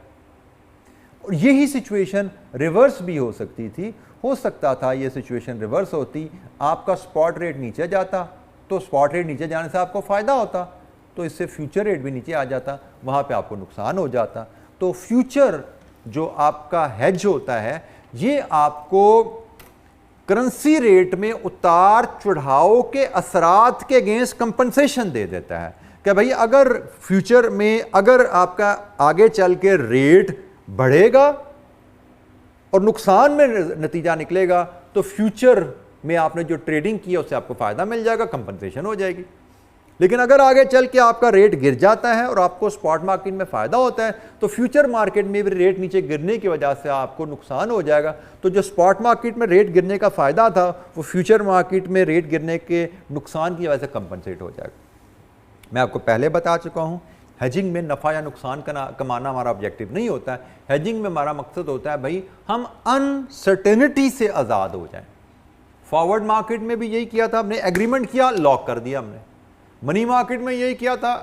और यही सिचुएशन रिवर्स भी हो सकती थी, हो सकता था ये सिचुएशन रिवर्स होती, आपका स्पॉट रेट नीचे जाता, तो स्पॉट रेट नीचे जाने से आपको फायदा होता, तो इससे फ्यूचर रेट भी नीचे आ जाता, वहाँ पे आपको नुकसान हो जाता। तो फ्यूचर जो आपका हेज होता है, ये आपको करेंसी रेट में उतार चढ़ाव के असरात के अगेंस्ट कंपनसेशन दे देता है कि भाई अगर फ्यूचर में अगर आपका आगे चल के रेट बढ़ेगा और नुकसान में नतीजा निकलेगा, तो फ्यूचर में आपने जो ट्रेडिंग की है उससे आपको फायदा मिल जाएगा, कंपनसेशन हो जाएगी। लेकिन अगर आगे चल के आपका रेट गिर जाता है और आपको स्पॉट मार्केट में फायदा होता है, तो फ्यूचर मार्केट में भी रेट नीचे गिरने की वजह से आपको नुकसान हो जाएगा। तो जो स्पॉट मार्केट में रेट गिरने का फायदा था, वो फ्यूचर मार्केट में रेट गिरने के नुकसान की वजह से कंपनसेट हो जाएगा। मैं आपको पहले बता चुका हूं, हेजिंग में नफ़ा या नुकसान कमाना हमारा ऑब्जेक्टिव नहीं होता है। हेजिंग में हमारा मकसद होता है भाई हम अनसर्टेनिटी से आज़ाद हो जाएं। फॉरवर्ड मार्केट में भी यही किया था, हमने एग्रीमेंट किया, लॉक कर दिया। हमने मनी मार्केट में यही किया था,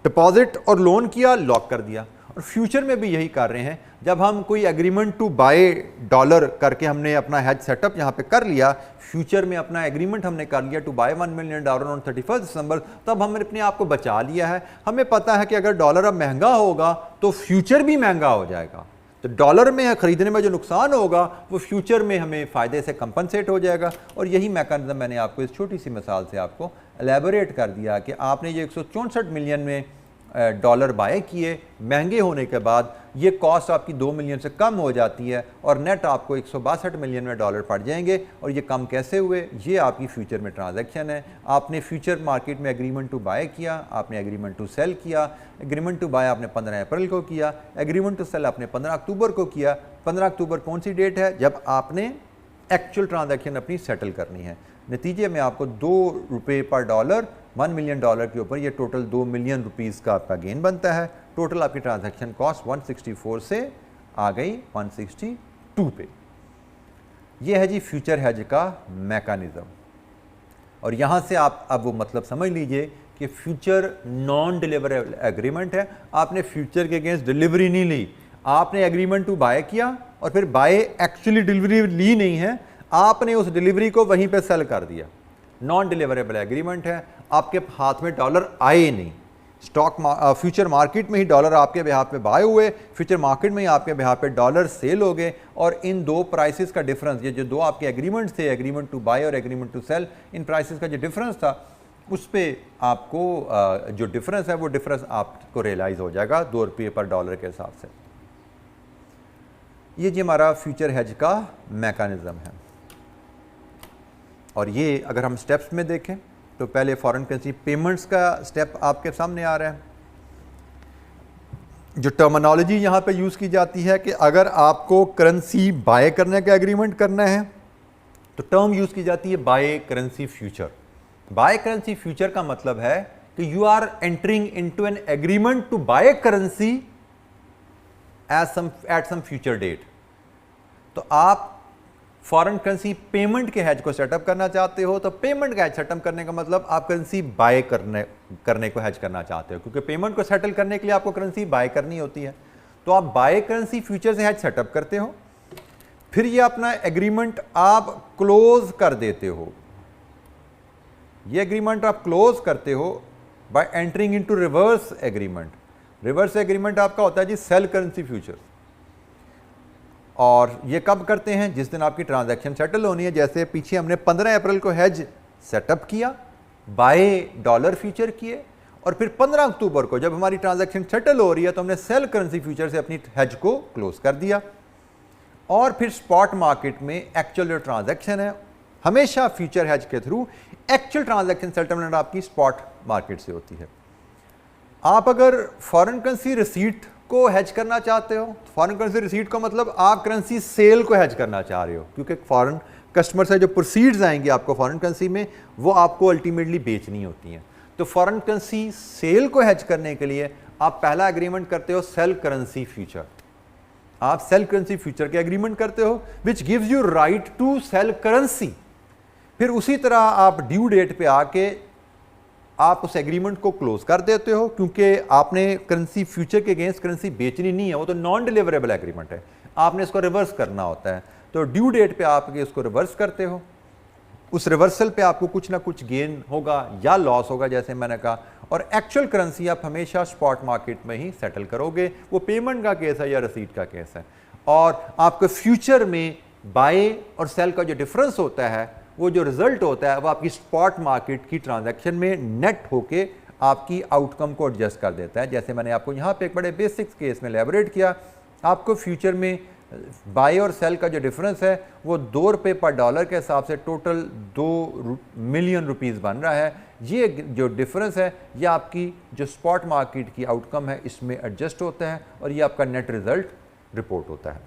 डिपॉजिट और लोन किया, लॉक कर दिया। और फ्यूचर में भी यही कर रहे हैं। जब हम कोई एग्रीमेंट टू बाय डॉलर करके हमने अपना हेज सेटअप यहाँ पे कर लिया, फ्यूचर में अपना एग्रीमेंट हमने कर लिया टू बाय $1 मिलियन ऑन 31 दिसंबर, तब हमने अपने आप को बचा लिया है। हमें पता है कि अगर डॉलर अब महंगा होगा तो फ्यूचर भी महंगा हो जाएगा। तो डॉलर में खरीदने में जो नुकसान होगा वो फ्यूचर में हमें फ़ायदे से कंपनसेट हो जाएगा। और यही मैकेनिज्म मैंने आपको इस छोटी सी मिसाल से आपको एलेबोरेट कर दिया कि आपने ये 164 मिलियन में डॉलर बाय किए, महंगे होने के बाद ये कॉस्ट आपकी 2 मिलियन से कम हो जाती है और नेट आपको 162 मिलियन में डॉलर पड़ जाएंगे। और ये कम कैसे हुए, ये आपकी फ्यूचर में ट्रांजैक्शन है। आपने फ्यूचर मार्केट में एग्रीमेंट टू बाय किया, आपने एग्रीमेंट टू सेल किया। एग्रीमेंट टू बाय आपने 15 अप्रैल को किया, एग्रीमेंट टू सेल आपने 15 अक्टूबर को किया। 15 अक्टूबर कौन सी डेट है, जब आपने एक्चुअल ट्रांजैक्शन अपनी सेटल करनी है। नतीजे में आपको $2 पर डॉलर $1 मिलियन के ऊपर ये टोटल $2 मिलियन का आपका गेन बनता है। टोटल आपकी ट्रांजैक्शन कॉस्ट 164 से आ गई 162 पे। ये है जी फ्यूचर हेज का मैकेनिज्म। और यहाँ से आप अब वो मतलब समझ लीजिए कि फ्यूचर नॉन डिलीवरेबल एग्रीमेंट है। आपने फ्यूचर के अगेंस्ट डिलीवरी नहीं ली, आपने एग्रीमेंट टू बाय किया और फिर बाय एक्चुअली डिलीवरी ली नहीं है, आपने उस डिलीवरी को वहीं पे सेल कर दिया। नॉन डिलीवरेबल एग्रीमेंट है, आपके हाथ में डॉलर आए नहीं, फ्यूचर मार्केट में ही डॉलर आपके बिहाफ पे बाय हुए, फ्यूचर मार्केट में ही आपके बिहाफ पे डॉलर सेल हो गए, और इन दो प्राइसेस का डिफरेंस, ये जो दो आपके एग्रीमेंट्स थे, एग्रीमेंट टू बाय और एग्रीमेंट टू सेल, इन प्राइसेस का जो डिफरेंस था उस पर आपको जो डिफरेंस है वो डिफरेंस आपको रियलाइज हो जाएगा $2 पर डॉलर के हिसाब से। ये जी हमारा फ्यूचर हेज का मैकेनिज्म है। और ये अगर हम स्टेप्स में देखें तो पहले फॉरेन करेंसी पेमेंट्स का स्टेप आपके सामने आ रहा है। जो टर्मिनोलॉजी यहाँ पे यूज़ की जाती है कि अगर आपको करेंसी बाय करने का एग्रीमेंट करना है तो टर्म यूज़ की जाती है buy currency future. Buy currency future का मतलब है कि you are entering into an agreement to buy currency at some future date. तो आप फॉरेन करेंसी पेमेंट के हेज को सेटअप करना चाहते हो, तो पेमेंट का हेज सेटअप करने का मतलब आप करेंसी बाय करने को हेज करना चाहते हो, क्योंकि पेमेंट को सेटल करने के लिए आपको करेंसी बाय करनी होती है। तो आप बाय करेंसी फ्यूचर से हेज सेटअप करते हो, फिर ये अपना एग्रीमेंट आप क्लोज कर देते हो। ये एग्रीमेंट आप क्लोज करते हो bye entering into reverse agreement. Reverse agreement आपका होता है जी सेल करेंसी फ्यूचर। और ये कब करते हैं? जिस दिन आपकी ट्रांजैक्शन सेटल होनी है। जैसे पीछे हमने 15 अप्रैल को हेज सेटअप किया, बाय डॉलर फ्यूचर किए, और फिर 15 अक्टूबर को जब हमारी ट्रांजैक्शन सेटल हो रही है तो हमने सेल करेंसी फ्यूचर से अपनी हेज को क्लोज कर दिया। और फिर स्पॉट मार्केट में एक्चुअल जो ट्रांजैक्शन है, हमेशा फ्यूचर हेज के थ्रू एक्चुअल ट्रांजैक्शन सेटलमेंट आपकी स्पॉट मार्केट से होती है। आप अगर फॉरेन करेंसी रिसीट को हेज करना चाहते हो, फॉरेन करेंसी रिसीट का मतलब आप करेंसी सेल को हेज करना चाह रहे हो, क्योंकि फॉरेन कस्टमर से जो प्रोसीड्स आएंगे आपको फॉरेन करेंसी में, वो आपको अल्टीमेटली बेचनी होती हैं। तो फॉरेन करेंसी सेल को हेज करने के लिए आप पहला एग्रीमेंट करते हो सेल करेंसी फ्यूचर। आप सेल करेंसी फ्यूचर के एग्रीमेंट करते हो which gives you right to sell currency. फिर उसी तरह आप ड्यू डेट पे आके आप उस एग्रीमेंट को क्लोज कर देते हो, क्योंकि आपने करेंसी फ्यूचर के अगेंस्ट करेंसी बेचनी नहीं है, वो तो नॉन डिलीवरेबल एग्रीमेंट है, आपने इसको रिवर्स करना होता है। तो ड्यू डेट पे आप इसको रिवर्स करते हो, उस रिवर्सल पे आपको कुछ ना कुछ गेन होगा या लॉस होगा, जैसे मैंने कहा। और एक्चुअल करेंसी आप हमेशा स्पॉट मार्केट में ही सेटल करोगे, वो पेमेंट का केस है या रसीद का केस है। और आपके फ्यूचर में बाय और सेल का जो डिफरेंस होता है, वो जो रिजल्ट होता है, वो आपकी स्पॉट मार्केट की ट्रांजैक्शन में नेट होके आपकी आउटकम को एडजस्ट कर देता है। जैसे मैंने आपको यहाँ पे एक बड़े बेसिक्स केस में एलैबोरेट किया, आपको फ्यूचर में बाय और सेल का जो डिफरेंस है वो $2 पर डॉलर के हिसाब से टोटल 2 मिलियन रुपीज़ बन रहा है। ये जो डिफरेंस है ये आपकी जो स्पॉट मार्केट की आउटकम है इसमें एडजस्ट होता है, और ये आपका नेट रिजल्ट रिपोर्ट होता है।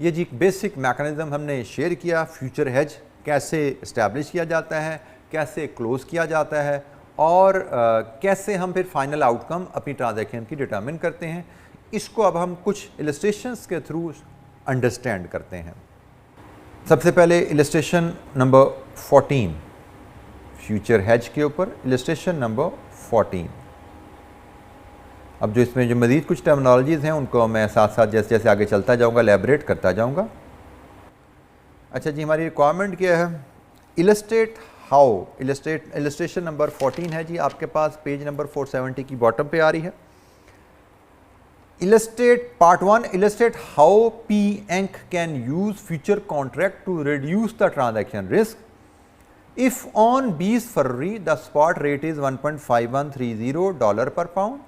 ये जी बेसिक मैकेनिज्म हमने शेयर किया, फ्यूचर हेज कैसे इस्टेब्लिश किया जाता है, कैसे क्लोज किया जाता है, और कैसे हम फिर फाइनल आउटकम अपनी ट्रांजैक्शन की डिटरमिन करते हैं। इसको अब हम कुछ इलस्ट्रेशंस के थ्रू अंडरस्टैंड करते हैं। सबसे पहले इलस्ट्रेशन नंबर 14, फ्यूचर हेज के ऊपर इलस्ट्रेशन नंबर 14। अब जो इसमें जो मज़ीद कुछ टर्मिनोलॉजीज़ हैं उनको मैं साथ साथ जैसे जैसे आगे चलता जाऊंगा एलैबोरेट करता जाऊंगा। अच्छा जी, हमारी रिक्वायरमेंट क्या है? Illustrate how. इलस्ट्रेशन नंबर 14 है जी, आपके पास पेज नंबर 470 की बॉटम पे आ रही है। Illustrate part 1, illustrate how P Inc can use future contract to reduce the transaction risk if on 20 फरवरी the spot rate is $1.5130 per pound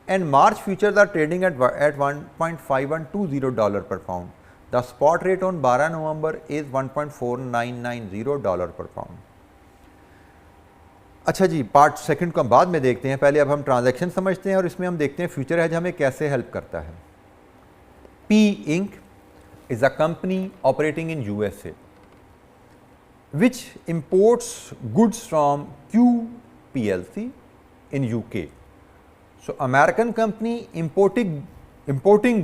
and March futures are trading at $1.5120 per pound. The spot rate on 12 November is $1.4990 per pound. अच्छा जी, पार्ट सेकंड को हम बाद में देखते हैं, पहले अब हम ट्रांजैक्शन समझते हैं और इसमें हम देखते हैं फ्यूचर हेज हमें कैसे हेल्प करता है। P Inc is a company operating in USA which imports goods from Q PLC in UK So American company importing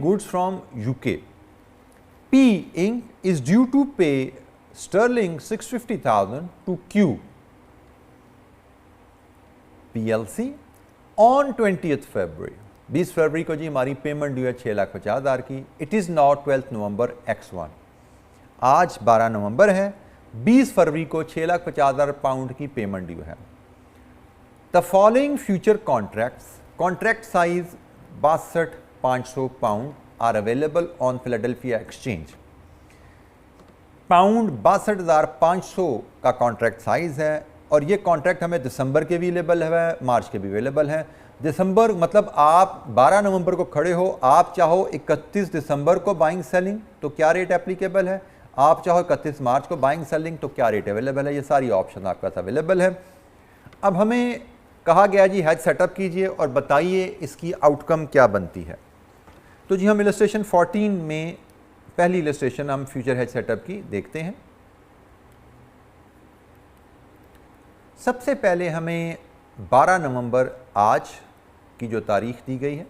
goods from UK. P Inc. is due to pay sterling 650,000 to Q PLC on 20th February. 20 फरवरी को जी हमारी पेमेंट ड्यू है 6,50,000 की. It is not 12 November X1. आज 12 नवंबर है. 20 फरवरी को 6,50,000 पाउंड की पेमेंट ड्यू है. The following future contracts, contract size 62,500 pound are available on Philadelphia exchange. Pound 62,500 का कॉन्ट्रैक्ट साइज है और ये कॉन्ट्रैक्ट हमें दिसंबर के भी अवेलेबल है, मार्च के भी अवेलेबल है. दिसंबर मतलब आप 12 नवंबर को खड़े हो, आप चाहो 31 दिसंबर को बाइंग सेलिंग तो क्या रेट एप्लीकेबल है, आप चाहो 31 मार्च को बाइंग सेलिंग तो क्या रेट अवेलेबल है. ये सारी ऑप्शन आपके पास अवेलेबल है. अब हमें कहा गया जी हेज सेटअप कीजिए और बताइए इसकी आउटकम क्या बनती है. तो जी हम इलस्ट्रेशन 14 में पहली इलस्ट्रेशन हम फ्यूचर हेज सेटअप की देखते हैं. सबसे पहले हमें 12 नवंबर आज की जो तारीख दी गई है,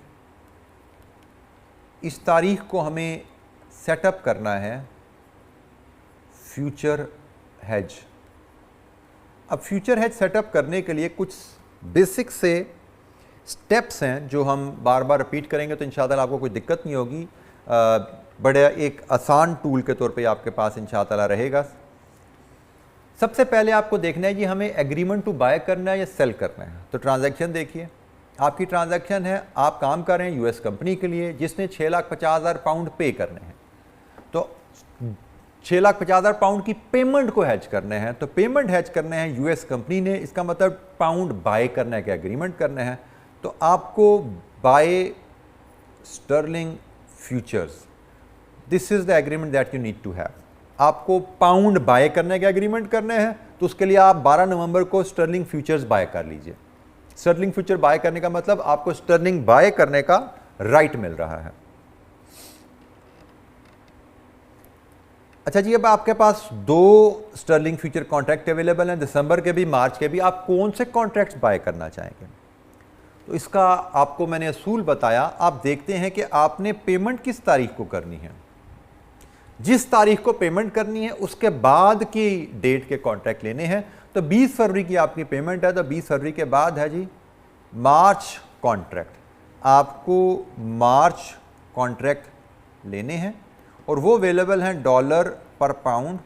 इस तारीख को हमें सेटअप करना है फ्यूचर हेज. अब फ्यूचर हेज सेटअप करने के लिए कुछ बेसिक से स्टेप्स हैं जो हम बार बार रिपीट करेंगे तो इंशाअल्लाह आपको कोई दिक्कत नहीं होगी. बड़े एक आसान टूल के तौर पे आपके पास इंशाअल्लाह रहेगा. सबसे पहले आपको देखना है जी हमें एग्रीमेंट टू बाय करना है या सेल करना है. तो ट्रांजैक्शन देखिए, आपकी ट्रांजैक्शन है, आप काम कर रहे हैं यूएस कंपनी के लिए जिसने 6,50,000 पाउंड पे करने हैं. तो 6,50,000 पाउंड की पेमेंट को हैज करने हैं. तो पेमेंट हैज करने हैं यूएस कंपनी ने, इसका मतलब पाउंड बाय करना है कि एग्रीमेंट करने हैं. तो आपको buy sterling futures, this is the agreement that you need to have. आपको पाउंड बाय करने के एग्रीमेंट करने हैं तो उसके लिए आप 12 नवंबर को स्टर्लिंग फ्यूचर्स बाय कर लीजिए. स्टर्लिंग फ्यूचर बाय करने का मतलब आपको स्टर्लिंग बाय करने का राइट मिल रहा है. अच्छा जी, अब आपके पास 2 स्टर्लिंग फ्यूचर कॉन्ट्रैक्ट अवेलेबल हैं, दिसंबर के भी मार्च के भी. आप कौन से कॉन्ट्रैक्ट्स बाय करना चाहेंगे? तो इसका आपको मैंने असूल बताया. आप देखते हैं कि आपने पेमेंट किस तारीख को करनी है. जिस तारीख को पेमेंट करनी है उसके बाद की डेट के कॉन्ट्रैक्ट लेने हैं. तो 20 फरवरी की आपकी पेमेंट है तो 20 फरवरी के बाद है जी मार्च कॉन्ट्रैक्ट. आपको मार्च कॉन्ट्रैक्ट लेने हैं और वो अवेलेबल हैं डॉलर पर पाउंड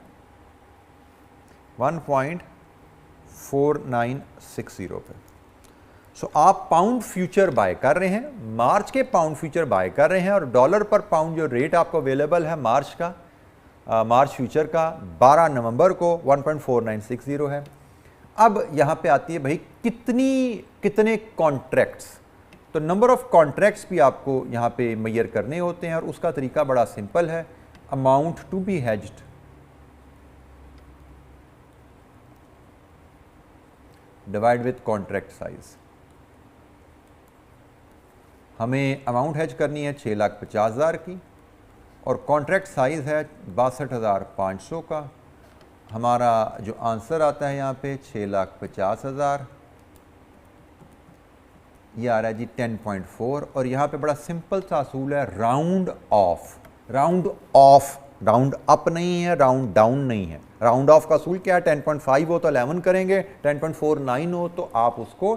1.4960 पे. सो आप पाउंड फ्यूचर बाय कर रहे हैं, मार्च के पाउंड फ्यूचर बाय कर रहे हैं और डॉलर पर पाउंड जो रेट आपको अवेलेबल है मार्च का, मार्च फ्यूचर का 12 नवंबर को 1.4960 है. अब यहाँ पे आती है भाई कितने कॉन्ट्रैक्ट्स. तो नंबर ऑफ कॉन्ट्रैक्ट्स भी आपको यहाँ पे मेजर करने होते हैं और उसका तरीका बड़ा सिंपल है. Amount to be hedged divide with contract size. हमें अमाउंट हेज करनी है 6,50,000 की और कॉन्ट्रैक्ट साइज़ है 62,500 का. हमारा जो आंसर आता है यहाँ पे 6,50,000, ये आ रहा है जी 10.4. और यहाँ पे बड़ा सिंपल सा असूल है round of. Round of, round up नहीं है, राउंड डाउन नहीं है. राउंड ऑफ का असूल क्या है? 10.5 हो तो 11 करेंगे, 10.49 हो तो आप उसको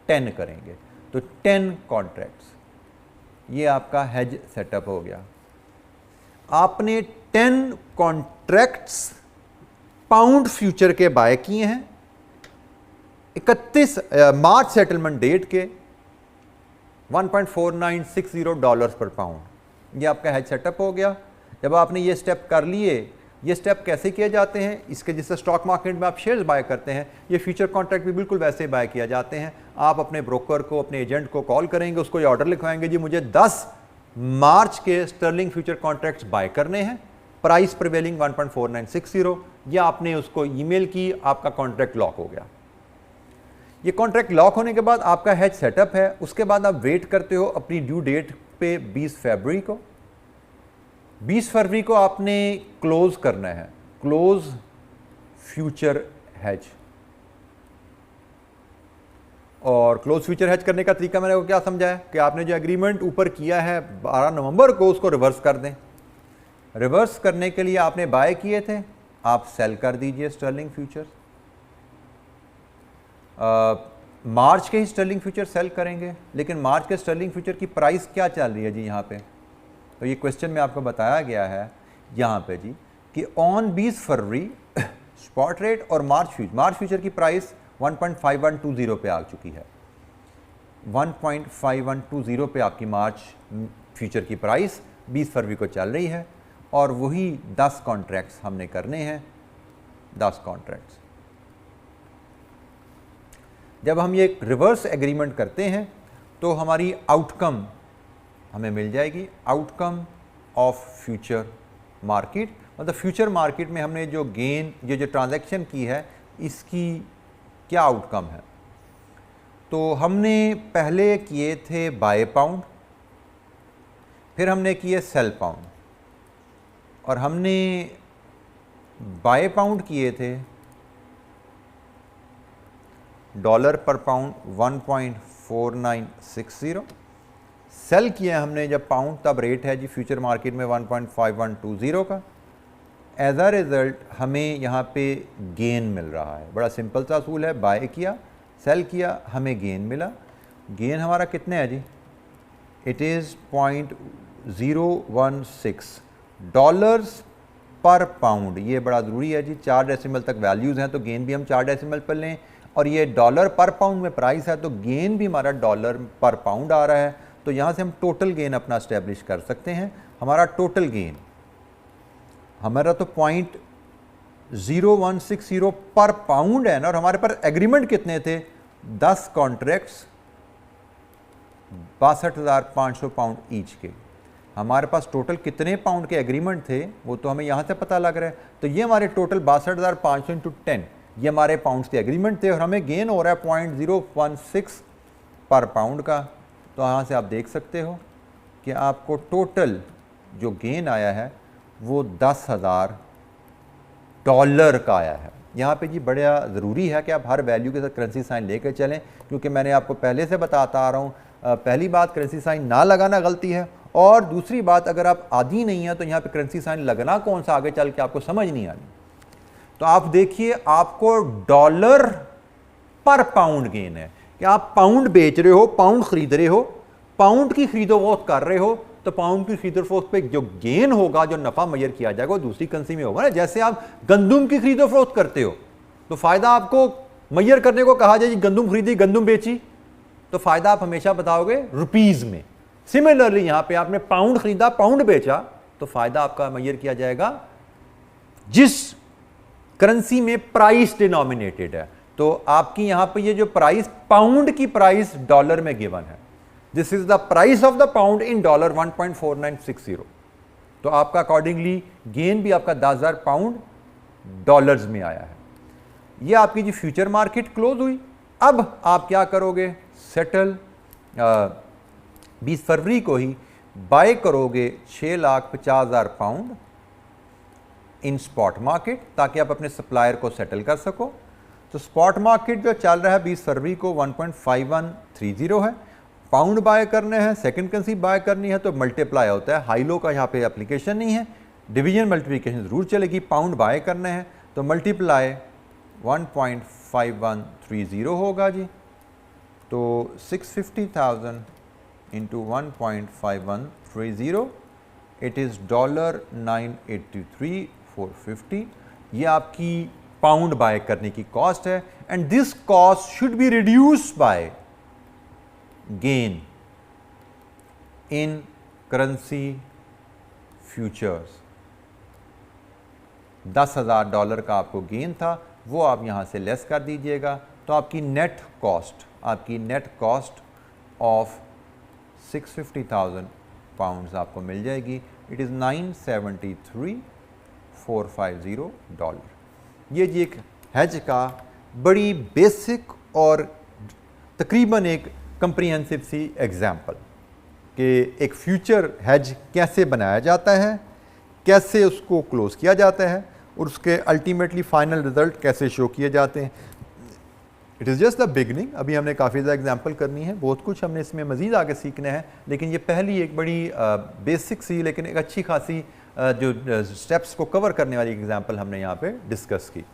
10 करेंगे. तो 10 कॉन्ट्रैक्ट्स, ये आपका हेज सेटअप हो गया. आपने 10 कॉन्ट्रैक्ट्स पाउंड फ्यूचर के बाय किए हैं 31 मार्च सेटलमेंट डेट के 1.4960 डॉलर्स पर पाउंड. ये आपका हेज सेटअप हो गया. जब आपने ये स्टेप कर लिए, ये स्टेप कैसे किए जाते हैं? इसके जिससे स्टॉक मार्केट में आप शेयर्स बाय करते हैं, ये फ्यूचर कॉन्ट्रैक्ट भी बिल्कुल वैसे बाय किया जाते हैं. आप अपने ब्रोकर को, अपने एजेंट को कॉल करेंगे, उसको ये ऑर्डर लिखवाएंगे जी मुझे 10 मार्च के स्टर्लिंग फ्यूचर कॉन्ट्रैक्ट्स बाय करने हैं, प्राइस प्रिवेलिंग 1.4960. या आपने उसको ईमेल की, आपका कॉन्ट्रैक्ट लॉक हो गया. ये कॉन्ट्रैक्ट लॉक होने के बाद आपका हेज सेटअप है. उसके बाद आप वेट करते हो अपनी ड्यू डेट पे 20 फरवरी को. 20 फरवरी को आपने क्लोज करना है, क्लोज फ्यूचर हेज. और क्लोज फ्यूचर हेज करने का तरीका मैंने को क्या समझाया कि आपने जो एग्रीमेंट ऊपर किया है 12 नवंबर को, उसको रिवर्स कर दें। रिवर्स करने के लिए आपने बाय किए थे, आप सेल कर दीजिए स्टर्लिंग फ्यूचर। मार्च के ही स्टर्लिंग फ्यूचर सेल करेंगे, लेकिन मार्च के स्टर्लिंग फ्यूचर की प्राइस क्या चल रही है जी यहाँ पे? तो ये क्वेश्चन में आपको बताया गया है यहाँ पे जी कि ऑन 20 फरवरी स्पॉट रेट और मार्च फ्यूचर की प्राइस 1.5120 पे आ चुकी है। 1.5120 पे आपकी मार्च फ्यूचर की प्राइस 20 फरवरी को चल रही है और वही 10 कॉन्ट्रैक्ट्स हमने करने हैं। 10 कॉन्ट्रैक्ट्स जब हम ये रिवर्स एग्रीमेंट करते हैं तो हमारी आउटकम हमें मिल जाएगी, आउटकम ऑफ फ्यूचर मार्केट। मतलब फ्यूचर मार्केट में हमने जो गेन, ये जो ट्रांजैक्शन की है, इसकी क्या आउटकम है। तो हमने पहले किए थे बाय पाउंड, फिर हमने किए सेल पाउंड, और हमने बाय पाउंड किए थे डॉलर पर पाउंड 1.4960, सेल किया हमने जब पाउंड, तब रेट है जी फ्यूचर मार्केट में 1.5120 का। एज अ रिज़ल्ट हमें यहाँ पे गेन मिल रहा है। बड़ा सिंपल सा असूल है, बाय किया, सेल किया, हमें गेन मिला। गेन हमारा कितने है जी? It is 0.016 dollars per pound. ये बड़ा ज़रूरी है जी, 4 डेसिमल तक वैल्यूज़ हैं तो गेन भी हम 4 डेसिमल पर लें, और ये डॉलर पर पाउंड में प्राइस है तो गेन भी हमारा डॉलर पर पाउंड आ रहा है। तो यहाँ से हम टोटल गेन अपना इस्टेब्लिश कर सकते हैं। हमारा टोटल गेन हमारा तो 0.0160 पर पाउंड है ना, और हमारे पर एग्रीमेंट कितने थे? 10 कॉन्ट्रैक्ट्स 62,500 पाउंड ईच के। हमारे पास टोटल कितने पाउंड के एग्रीमेंट थे वो तो हमें यहाँ से पता लग रहा है। तो ये हमारे टोटल 62,500 × 10 ये हमारे पाउंड्स के एग्रीमेंट थे, और हमें गेन हो रहा है 0.016 पर पाउंड का। तो यहाँ से आप देख सकते हो कि आपको टोटल जो गेन आया है वो 10,000 डॉलर का आया है। यहाँ पे जी बड़ा ज़रूरी है कि आप हर वैल्यू के साथ करेंसी साइन लेकर चलें, क्योंकि मैंने आपको पहले से बताता आ रहा हूँ, पहली बात करेंसी साइन ना लगाना गलती है, और दूसरी बात अगर आप आदी नहीं है तो यहाँ पे करेंसी साइन लगना कौन सा आगे चल के आपको समझ नहीं आनी। तो आप देखिए, आपको डॉलर पर पाउंड गेन है कि आप पाउंड बेच रहे हो, पाउंड खरीद रहे हो, पाउंड की खरीदोफरोख्त कर रहे हो, तो पाउंड की खरीदोफरोख्त पे जो गेन होगा, जो नफा मैयर किया जाएगा वो दूसरी करेंसी में होगा ना। जैसे आप गंदुम की खरीदोफरोख्त करते हो तो फायदा आपको मैयर करने को कहा जाए, गंदुम खरीदी, गंदुम बेची, तो फायदा आप हमेशा बताओगे रुपीज में। सिमिलरली यहां पे आपने पाउंड खरीदा, पाउंड बेचा, तो फायदा आपका मैयर किया जाएगा जिस करेंसी में प्राइस डिनोमिनेटेड है। तो आपकी यहां पे ये जो प्राइस, पाउंड की प्राइस डॉलर में गिवन है, this is the price of the pound in dollar 1.4960। तो आपका अकॉर्डिंगली गेन भी आपका 10,000 पाउंड डॉलर्स में आया है। ये आपकी जी फ्यूचर मार्केट क्लोज हुई। अब आप क्या करोगे? सेटल 20 फरवरी को ही बाय करोगे 6,50,000 पाउंड इन स्पॉट मार्केट, ताकि आप अपने सप्लायर को सेटल कर सको। तो स्पॉट मार्केट जो चल रहा है 20 फरवरी को 1.5130 है। पाउंड बाय करने हैं, सेकंड करेंसी बाय करनी है तो मल्टीप्लाई होता है। हाई लो का यहाँ पे एप्लीकेशन नहीं है, डिवीजन मल्टीप्लिकेशन जरूर चलेगी। पाउंड बाय करने हैं तो मल्टीप्लाई 1.5130 होगा जी। तो 650,000 इंटू 1.5130, इट इज़ $983,450। ये आपकी पाउंड बाय करने की कॉस्ट है, and this cost should be reduced by gain in currency futures. $10,000 का आपको गेन था, वो आप यहां से लेस कर दीजिएगा, तो आपकी नेट कॉस्ट ऑफ 650,000 पाउंड्स आपको मिल जाएगी। It is $973,450। ये जी एक हैज का बड़ी बेसिक और तकरीबन एक कंप्रीहेंसिव सी एग्जाम्पल कि एक फ्यूचर हैज कैसे बनाया जाता है, कैसे उसको क्लोज किया जाता है, और उसके अल्टीमेटली फाइनल रिजल्ट कैसे शो किए जाते हैं। It is just the beginning. अभी हमने काफ़ी ज़्यादा एग्जाम्पल करनी है, बहुत कुछ हमने इसमें मज़ीद आगे सीखना है, लेकिन ये पहली एक बड़ी बेसिक सी लेकिन एक अच्छी खासी जो स्टेप्स को कवर करने वाली एग्जाम्पल हमने यहाँ पे डिस्कस की।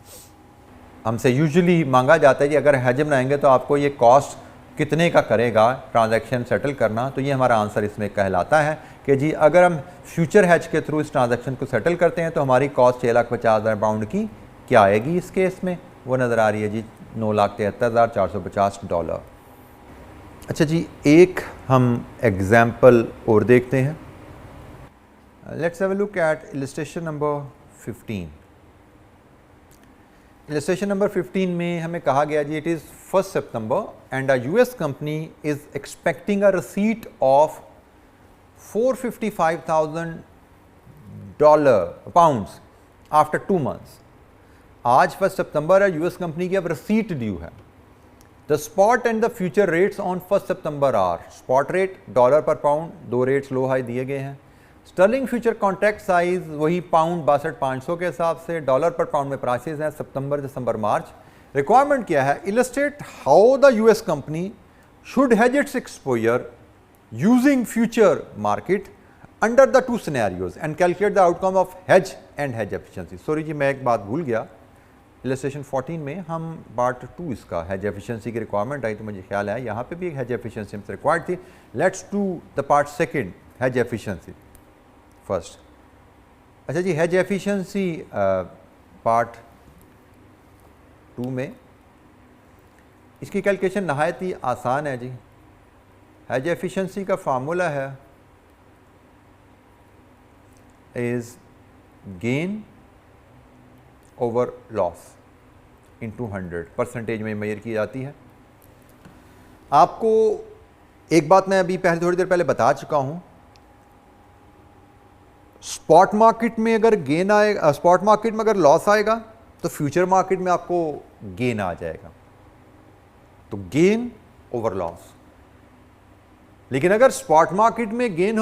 हमसे यूजुअली मांगा जाता है कि अगर हेज बनाएंगे तो आपको ये कॉस्ट कितने का करेगा ट्रांजैक्शन सेटल करना, तो ये हमारा आंसर इसमें कहलाता है कि जी अगर हम फ्यूचर हेज के थ्रू इस ट्रांजैक्शन को सेटल करते हैं तो हमारी कॉस्ट 6,50,000 पाउंड की क्या आएगी इस केस में, वो नज़र आ रही है जी $9,73,450। अच्छा जी, एक हम एग्जाम्पल और देखते हैं। Let's have a look at illustration number 15। Illustration number 15 में हमें कहा गया जी इट इज़ 1 सितंबर and a US company is expecting a receipt of $455,000 pounds after 2 months. आज 1 सितंबर है, यूएस कंपनी की अब रिसीट ड्यू है। The spot and the future rates on 1 सितंबर are, spot rate dollar per pound, 2 rates low high दिए गए हैं। स्टर्लिंग फ्यूचर कॉन्ट्रैक्ट साइज वही पाउंड 62,500 के हिसाब से, डॉलर पर पाउंड में प्राइसेस हैं सितंबर, दिसंबर, मार्च। रिक्वायरमेंट क्या है, illustrate how the US company should hedge its exposure using future market under the 2 scenarios and calculate the outcome of hedge and hedge efficiency. Sorry जी, मैं एक बात भूल गया, इलस्ट्रेशन 14 में हम पार्ट 2 इसका हेज एफिशिएंसी की रिक्वायरमेंट आई तो मुझे ख्याल आया यहाँ पे भी एक हेज एफिशिएंसी हमसे रिक्वायर्ड थी। Let's do the part 2 hedge efficiency first. अच्छा जी, हेज एफिशिएंसी पार्ट 2 में इसकी कैलकुलेशन नहायत ही आसान है जी। हेज एफिशिएंसी का फार्मूला है is gain over loss into 100, percentage में मेजर की जाती है। आपको एक बात मैं अभी पहले थोड़ी देर पहले बता चुका हूं, स्पॉट मार्केट में अगर गेन आएगा, स्पॉट मार्केट में अगर लॉस आएगा तो फ्यूचर मार्केट में आपको गेन आ जाएगा, तो गेन ओवर लॉस। लेकिन अगर स्पॉट मार्केट में गेन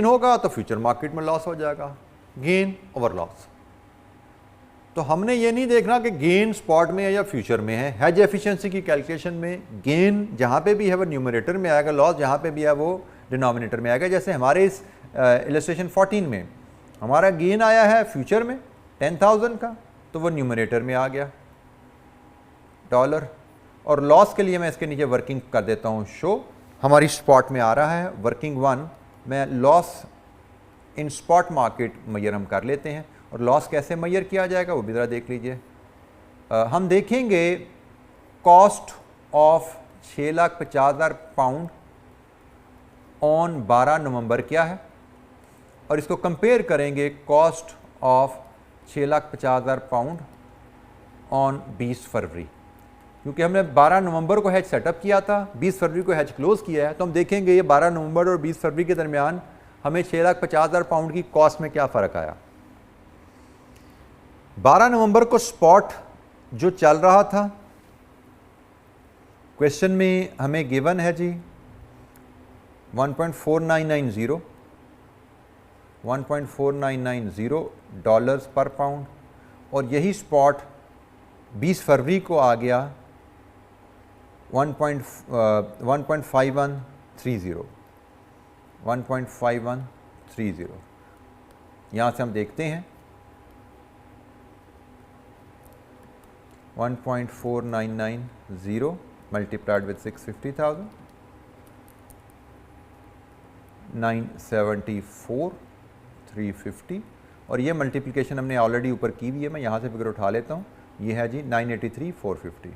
होगा तो फ्यूचर मार्केट में लॉस हो जाएगा, गेन ओवर लॉस। तो हमने ये नहीं देखना कि गेन स्पॉट में है या फ्यूचर में है। हेज एफिशिएंसी की कैलकुलेशन में गेन जहां पे भी है वो न्यूमरेटर में आएगा, लॉस जहां पे भी है वो डिनोमिनेटर में आएगा। जैसे हमारे इस इलस्ट्रेशन 14 में हमारा गेन आया है फ्यूचर में 10,000 का, तो वो न्यूमरेटर में आ गया डॉलर, और लॉस के लिए मैं इसके नीचे वर्किंग कर देता हूँ शो, हमारी स्पॉट में आ रहा है वर्किंग 1 में loss in spot market Maihar हम कर लेते हैं। और लॉस कैसे मैयर किया जाएगा वो भी ज़रा देख लीजिए। हम देखेंगे कॉस्ट ऑफ 6,50,000 पाउंड ऑन 12 नवंबर क्या है, और इसको कंपेयर करेंगे कॉस्ट ऑफ 6,50,000 पाउंड ऑन 20 फरवरी, क्योंकि हमने 12 नवंबर को हैज सेटअप किया था, 20 फरवरी को हैज क्लोज किया है। तो हम देखेंगे ये 12 नवंबर और 20 फरवरी के दरमियान हमें 6,50,000 पाउंड की कॉस्ट में क्या फ़र्क आया। 12 नवंबर को स्पॉट जो चल रहा था, क्वेश्चन में हमें गिवन है जी 1.4990 डॉलर्स पर पाउंड, और यही स्पॉट 20 फरवरी को आ गया 1.5130। यहाँ से हम देखते हैं 1.4990 मल्टीप्लाइड विद 650,000, 974,350, और ये मल्टीप्लिकेशन हमने ऑलरेडी ऊपर की हुई है, मैं यहाँ से फिगर उठा लेता हूँ। ये है जी 983,450,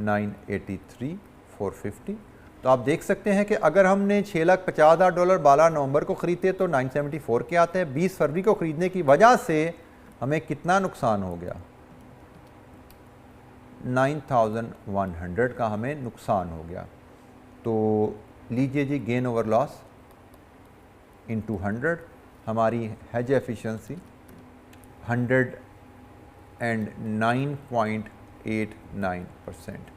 983,450। तो आप देख सकते हैं कि अगर हमने 6,50,000 डॉलर 12 नवंबर को ख़रीदते तो 974 के आते हैं। 20 फरवरी को ख़रीदने की वजह से हमें कितना नुकसान हो गया, 9,100 का हमें नुकसान हो गया। तो लीजिए जी गेन ओवर लॉस इनटू 100, हमारी हेज एफिशिएंसी 109.89%।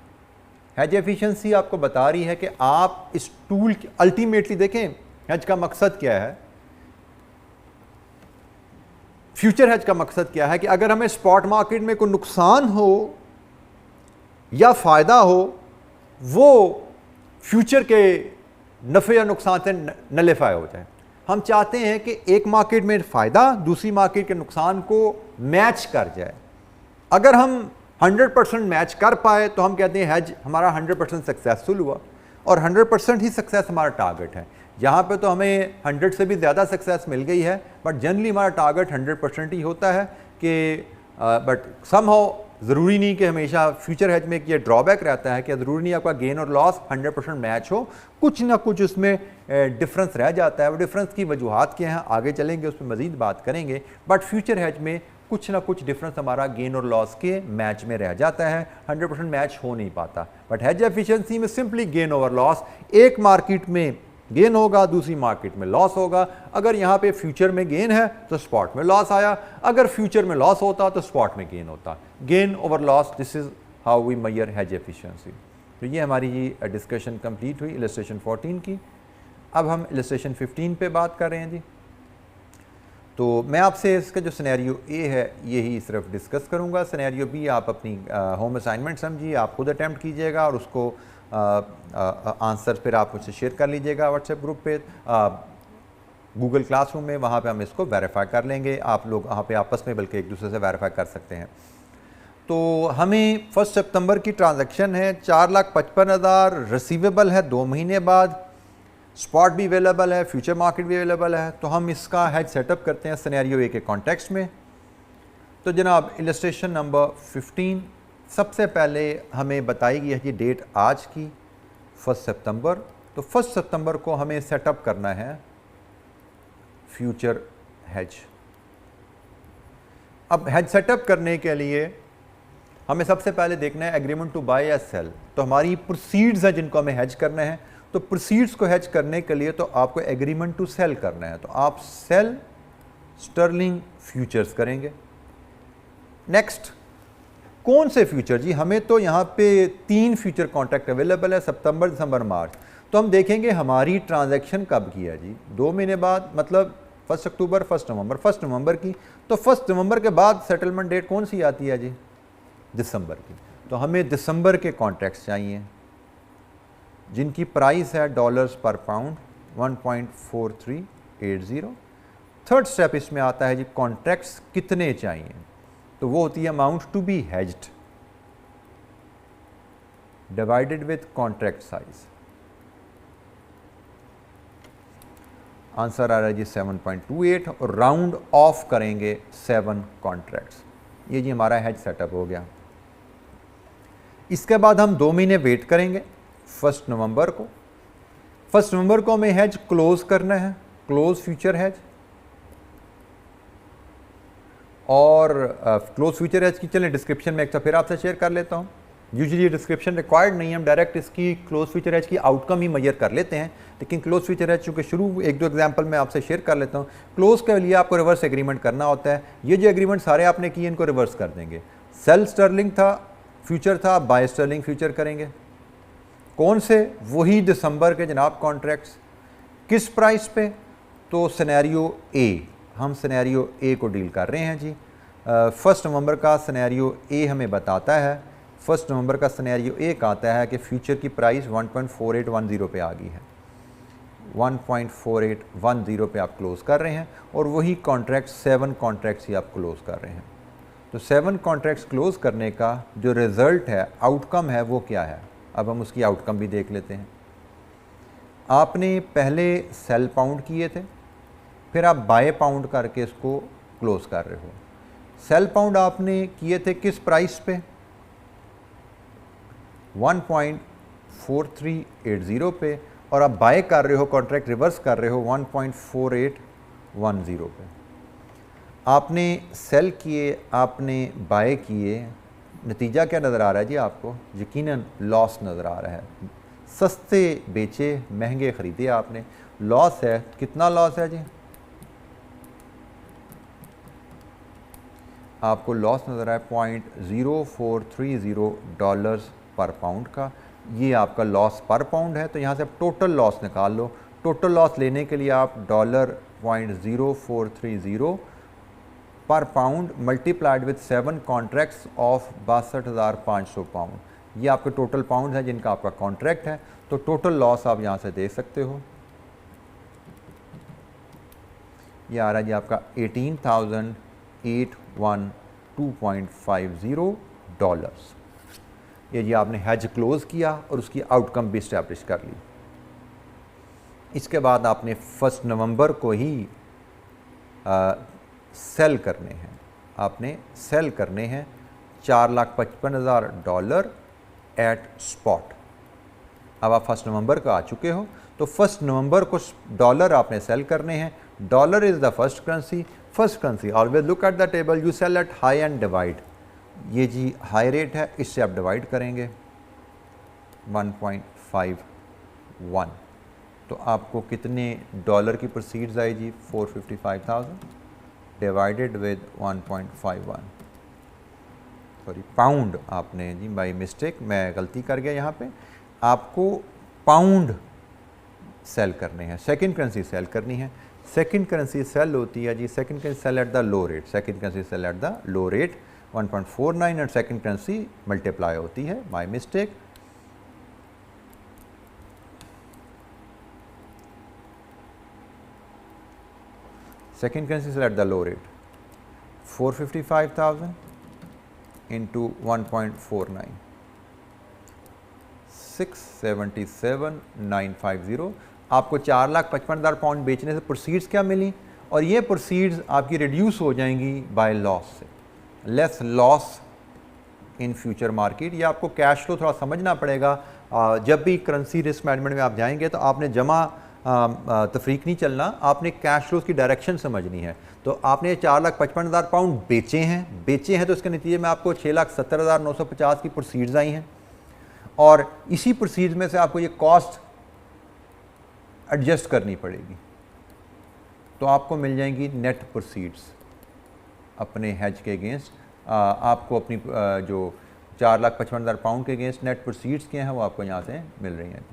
हेज एफिशिएंसी आपको बता रही है कि आप इस टूल की अल्टीमेटली देखें, हेज का मकसद क्या है, फ्यूचर हेज का मकसद क्या है कि अगर हमें स्पॉट मार्केट में कोई नुकसान हो या फ़ायदा हो वो फ्यूचर के नफ़े या नुकसान से नलिफाई हो जाए। हम चाहते हैं कि एक मार्केट में फ़ायदा दूसरी मार्केट के नुकसान को मैच कर जाए। अगर हम 100% मैच कर पाए तो हम कहते हैं हेज हमारा 100% सक्सेसफुल हुआ, और 100% ही सक्सेस हमारा टारगेट है। यहाँ पे तो हमें 100 से भी ज़्यादा सक्सेस मिल गई है, बट जनरली हमारा टारगेट 100% ही होता है कि बट समहाउ ज़रूरी नहीं कि हमेशा फ्यूचर हेज में ये ड्रॉबैक रहता है कि ज़रूरी नहीं आपका गेन और लॉस 100% मैच हो, कुछ ना कुछ उसमें डिफरेंस रह जाता है। वो डिफरेंस की वजूहात क्या हैं आगे चलेंगे, उस पर मज़ीद बात करेंगे। बट फ्यूचर हेज में कुछ ना कुछ डिफरेंस हमारा गेन और लॉस के मैच में रह जाता है, 100% मैच हो नहीं पाता। बट हेज एफिशिएंसी में सिंपली गेन ओवर लॉस, एक मार्केट में गेन होगा दूसरी मार्केट में लॉस होगा। अगर यहाँ पे फ्यूचर में गेन है तो स्पॉट में लॉस आया, अगर फ्यूचर में लॉस होता तो स्पॉट में गेन होता। Gain over loss, this is how we measure hedge efficiency. तो ये हमारी ये डिस्कशन कंप्लीट हुई इलस्ट्रेशन 14 की। अब हम इलस्ट्रेशन 15 पे बात कर रहे हैं जी। तो मैं आपसे इसका जो सिनेरियो ए है यही सिर्फ डिस्कस करूंगा। सिनेरियो बी आप अपनी होम असाइनमेंट समझिए, आप खुद अटैम्प्ट कीजिएगा और उसको आंसर फिर आप मुझसे शेयर कर लीजिएगा व्हाट्सएप ग्रुप पे, गूगल क्लासरूम में, वहाँ पे हम इसको वेरीफाई कर लेंगे। आप लोग वहाँ पे आपस में बल्कि एक दूसरे से वेरीफाई कर सकते हैं। तो हमें 1 सितंबर की ट्रांजैक्शन है, 4,55,000 रिसीवेबल है 2 महीने बाद, स्पॉट भी अवेलेबल है, फ्यूचर मार्केट भी अवेलेबल है। तो हम इसका हेज सेटअप करते हैं सिनेरियो ए के कॉन्टेक्स्ट में। तो जनाब इलस्ट्रेशन नंबर 15, सबसे पहले हमें बताई गई है कि डेट आज की 1 सितंबर। तो 1 सितंबर को हमें सेटअप करना है फ्यूचर हेज। अब हेज सेटअप करने के लिए हमें सबसे पहले देखना है एग्रीमेंट टू बाय या सेल। तो हमारी प्रोसीड्स हैं जिनको हमें हेज करना है। तो प्रोसीड्स को हेज करने के लिए तो आपको एग्रीमेंट टू सेल करना है, तो आप सेल स्टर्लिंग फ्यूचर्स करेंगे। नेक्स्ट, कौन से फ्यूचर जी? हमें तो यहाँ पे 3 फ्यूचर कॉन्ट्रैक्ट अवेलेबल है, सितंबर, दिसंबर, मार्च। तो हम देखेंगे हमारी ट्रांजैक्शन कब की है जी, 2 महीने बाद, मतलब 1 अक्टूबर, 1 नवंबर, 1 नवंबर की। तो 1 नवंबर के बाद सेटलमेंट डेट कौन सी आती है जी? दिसंबर की। तो हमें दिसंबर के कॉन्ट्रैक्ट्स चाहिए जिनकी प्राइस है dollars per pound 1.4380। Third step इसमें आता है जी कॉन्ट्रैक्ट्स कितने चाहिए, तो वो होती है amount to be hedged divided with contract size. Answer आ रहा है जी 7.28 और राउंड ऑफ करेंगे 7 कॉन्ट्रैक्ट्स। ये जी हमारा हेज सेटअप हो गया। इसके बाद हम 2 महीने वेट करेंगे 1 नवंबर को। 1 नवंबर को हमें हेज क्लोज करना है, क्लोज फ्यूचर हेज। और क्लोज फ्यूचर हेज की चलें डिस्क्रिप्शन में एक तो फिर आपसे शेयर कर लेता हूँ। यूजुअली डिस्क्रिप्शन रिक्वायर्ड नहीं है, हम डायरेक्ट इसकी क्लोज फ्यूचर हेज की आउटकम ही मेजर कर लेते हैं। लेकिन क्लोज फ्यूचर हेज चूँकि शुरू 1-2 एग्जांपल मैं आपसे शेयर कर लेता हूँ। क्लोज के लिए आपको रिवर्स एग्रीमेंट करना होता है। ये जो एग्रीमेंट सारे आपने किए इनको रिवर्स कर देंगे। सेल स्टर्लिंग था, फ्यूचर था, बाय स्टर्लिंग फ्यूचर करेंगे। कौन से? वही दिसंबर के जनाब कॉन्ट्रैक्ट्स। किस प्राइस पे? तो सिनेरियो ए, हम सिनेरियो ए को डील कर रहे हैं जी। 1 नवंबर का सिनेरियो ए हमें बताता है, 1 नवंबर का सिनेरियो ए कहता है कि फ्यूचर की प्राइस 1.4810 पे आ गई है। 1.4810 पे आप क्लोज कर रहे हैं और वही कॉन्ट्रैक्ट 7 कॉन्ट्रैक्ट्स ही आप क्लोज कर रहे हैं। तो 7 कॉन्ट्रैक्ट्स क्लोज करने का जो रिज़ल्ट है, आउटकम है, वो क्या है? अब हम उसकी आउटकम भी देख लेते हैं। आपने पहले सेल पाउंड किए थे, फिर आप बाय पाउंड करके इसको क्लोज कर रहे हो। सेल पाउंड आपने किए थे किस प्राइस पे? 1.4380 पे, और आप बाय कर रहे हो, कॉन्ट्रैक्ट रिवर्स कर रहे हो 1.4810 पे। आपने सेल किए, आपने बाय किए, नतीजा क्या नज़र आ रहा है जी आपको? यकीनन लॉस नज़र आ रहा है। सस्ते बेचे, महंगे ख़रीदे आपने, लॉस है। कितना लॉस है जी? आपको लॉस नज़र आया $0.0430 पर पाउंड का। ये आपका लॉस पर पाउंड है। तो यहाँ से आप टोटल लॉस निकाल लो। टोटल लॉस लेने के लिए आप $0.0430 पर pound multiplied with 7 contracts of 62,500 pound, ये आपके टोटल पाउंड है जिनका आपका कॉन्ट्रैक्ट है, तो टोटल लॉस आप यहाँ से देख सकते हो, ये आ रहा है जी आपका $18,812.50। ये जी आपने हैज क्लोज किया और उसकी आउटकम भी इस्टेब्लिश कर ली। इसके बाद आपने 1 नवंबर को ही सेल करने हैं, आपने सेल करने हैं $4,55,000 एट स्पॉट। अब आप 1 नवंबर का आ चुके हो, तो 1 नवंबर को डॉलर आपने सेल करने हैं। Dollar is the first currency. First currency always look at the table, you sell at high and divide. ये जी हाई रेट है, इससे आप डिवाइड करेंगे 1.51, तो आपको कितने डॉलर की प्रोसीड्स आई जी? 455,000 डिवाइडेड विद 1.51, सॉरी पाउंड आपने जी, बाई मिस्टेक मैं गलती कर गया यहाँ पे, आपको पाउंड सेल करने हैं, सेकंड करेंसी सेल करनी है। सेकंड करेंसी सेल होती है जी, second currency sell at the low rate, second currency sell at the low rate 1.49 and second currency multiply होती है, by mistake. Second currency sell at the low rate 455,000 into 1.49, 677,950। आपको 4,55,000 पाउंड बेचने से प्रोसीड्स क्या मिली, और ये प्रोसीड्स आपकी रिड्यूस हो जाएंगी बाय लॉस से, less loss in future market. ये आपको कैश फ्लो थोड़ा समझना पड़ेगा। जब भी करेंसी रिस्क मैनेजमेंट में आप जाएंगे तो आपने जमा तफरीक नहीं चलना, आपने कैश फ्लोज की डायरेक्शन समझनी है। तो आपने 4,55,000 पाउंड बेचे हैं तो इसके नतीजे में आपको 6,70,950 की प्रोसीड्स आई हैं, और इसी प्रोसीड्स में से आपको ये कॉस्ट एडजस्ट करनी पड़ेगी, तो आपको मिल जाएंगी नेट प्रोसीड्स अपने हैज के अगेंस्ट। आपको अपनी जो 4,55,000 पाउंड के अगेंस्ट नेट प्रोसीड्स के हैं वो आपको यहाँ से मिल रही हैं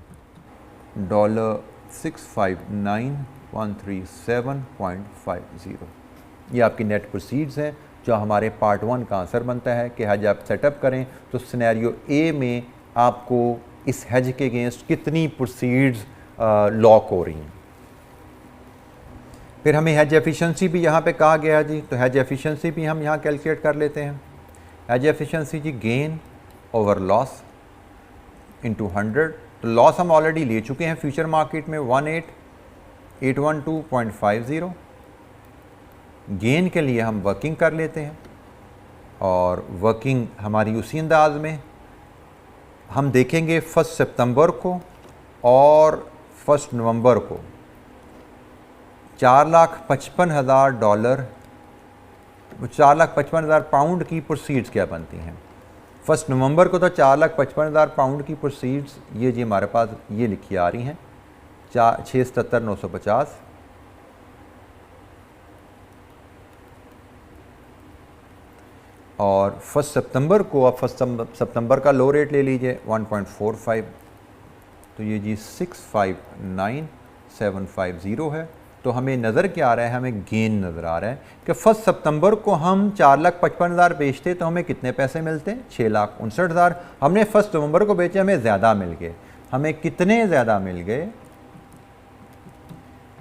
$659,137.50। ये आपकी नेट प्रोसीड्स हैं, जो हमारे पार्ट 1 का आंसर बनता है कि हैज आप सेटअप करें तो सिनेरियो ए में आपको इस हैज के अगेंस्ट कितनी प्रोसीड्स लॉक हो रही हैं। फिर हमें हैज एफिशिएंसी भी यहाँ पे कहा गया जी, तो हैज एफिशिएंसी भी हम यहाँ कैलकुलेट कर लेते हैं। हैज एफिशिएंसी जी गेन ओवर लॉस इनटू 100, तो लॉस हम ऑलरेडी ले चुके हैं फ्यूचर मार्केट में 18,812.50। गेन के लिए हम वर्किंग कर लेते हैं, और वर्किंग हमारी उसी अंदाज में हम देखेंगे 1 सितंबर को और 1 नवंबर को $4,55,000 4,55,000 पाउंड की प्रोसीड्स क्या बनती हैं। 1 नवंबर को तो 4,55,000 पाउंड की प्रोसीड्स ये जी हमारे पास ये लिखी आ रही हैं 677,950, और 1 सितंबर को आप 1 सितंबर का लो रेट ले लीजिए 1.45, तो ये जी 659,750 है। तो हमें नज़र क्या आ रहा है, हमें गेन नज़र आ रहा है कि 1 सितंबर को हम 4,55,000 बेचते तो हमें कितने पैसे मिलते हैं, 6,59,000। हमने 1 नवंबर को बेचे, हमें ज़्यादा मिल गए। हमें कितने ज़्यादा मिल गए,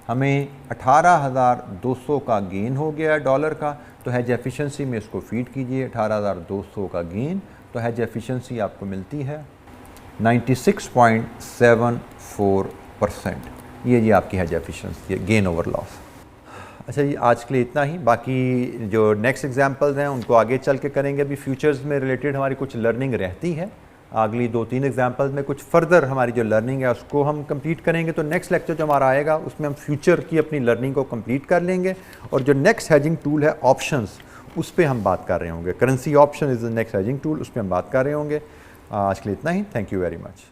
हमें 18,200 का गेन हो गया डॉलर का। तो हैज एफिशिएंसी में इसको फीड कीजिए, 18,200 का गेन, तो हैज एफिशिएंसी आपको मिलती है 96.74%। ये जी आपकी has efficiency, gain over loss. अच्छा जी, आज के लिए इतना ही। बाकी जो नेक्स्ट एग्जांपल्स हैं उनको आगे चल के करेंगे। अभी फ्यूचर्स में रिलेटेड हमारी कुछ लर्निंग रहती है, अगली 2-3 एग्जांपल्स में कुछ फर्दर हमारी जो लर्निंग है उसको हम कंप्लीट करेंगे। तो नेक्स्ट लेक्चर जो हमारा आएगा उसमें हम फ्यूचर की अपनी लर्निंग को कंप्लीट कर लेंगे, और जो नेक्स्ट हेजिंग टूल है ऑप्शंस, उस पर हम बात कर रहे होंगे। Currency option is the next hedging tool, उस पर हम बात कर रहे होंगे। आज के लिए इतना ही। Thank you very much.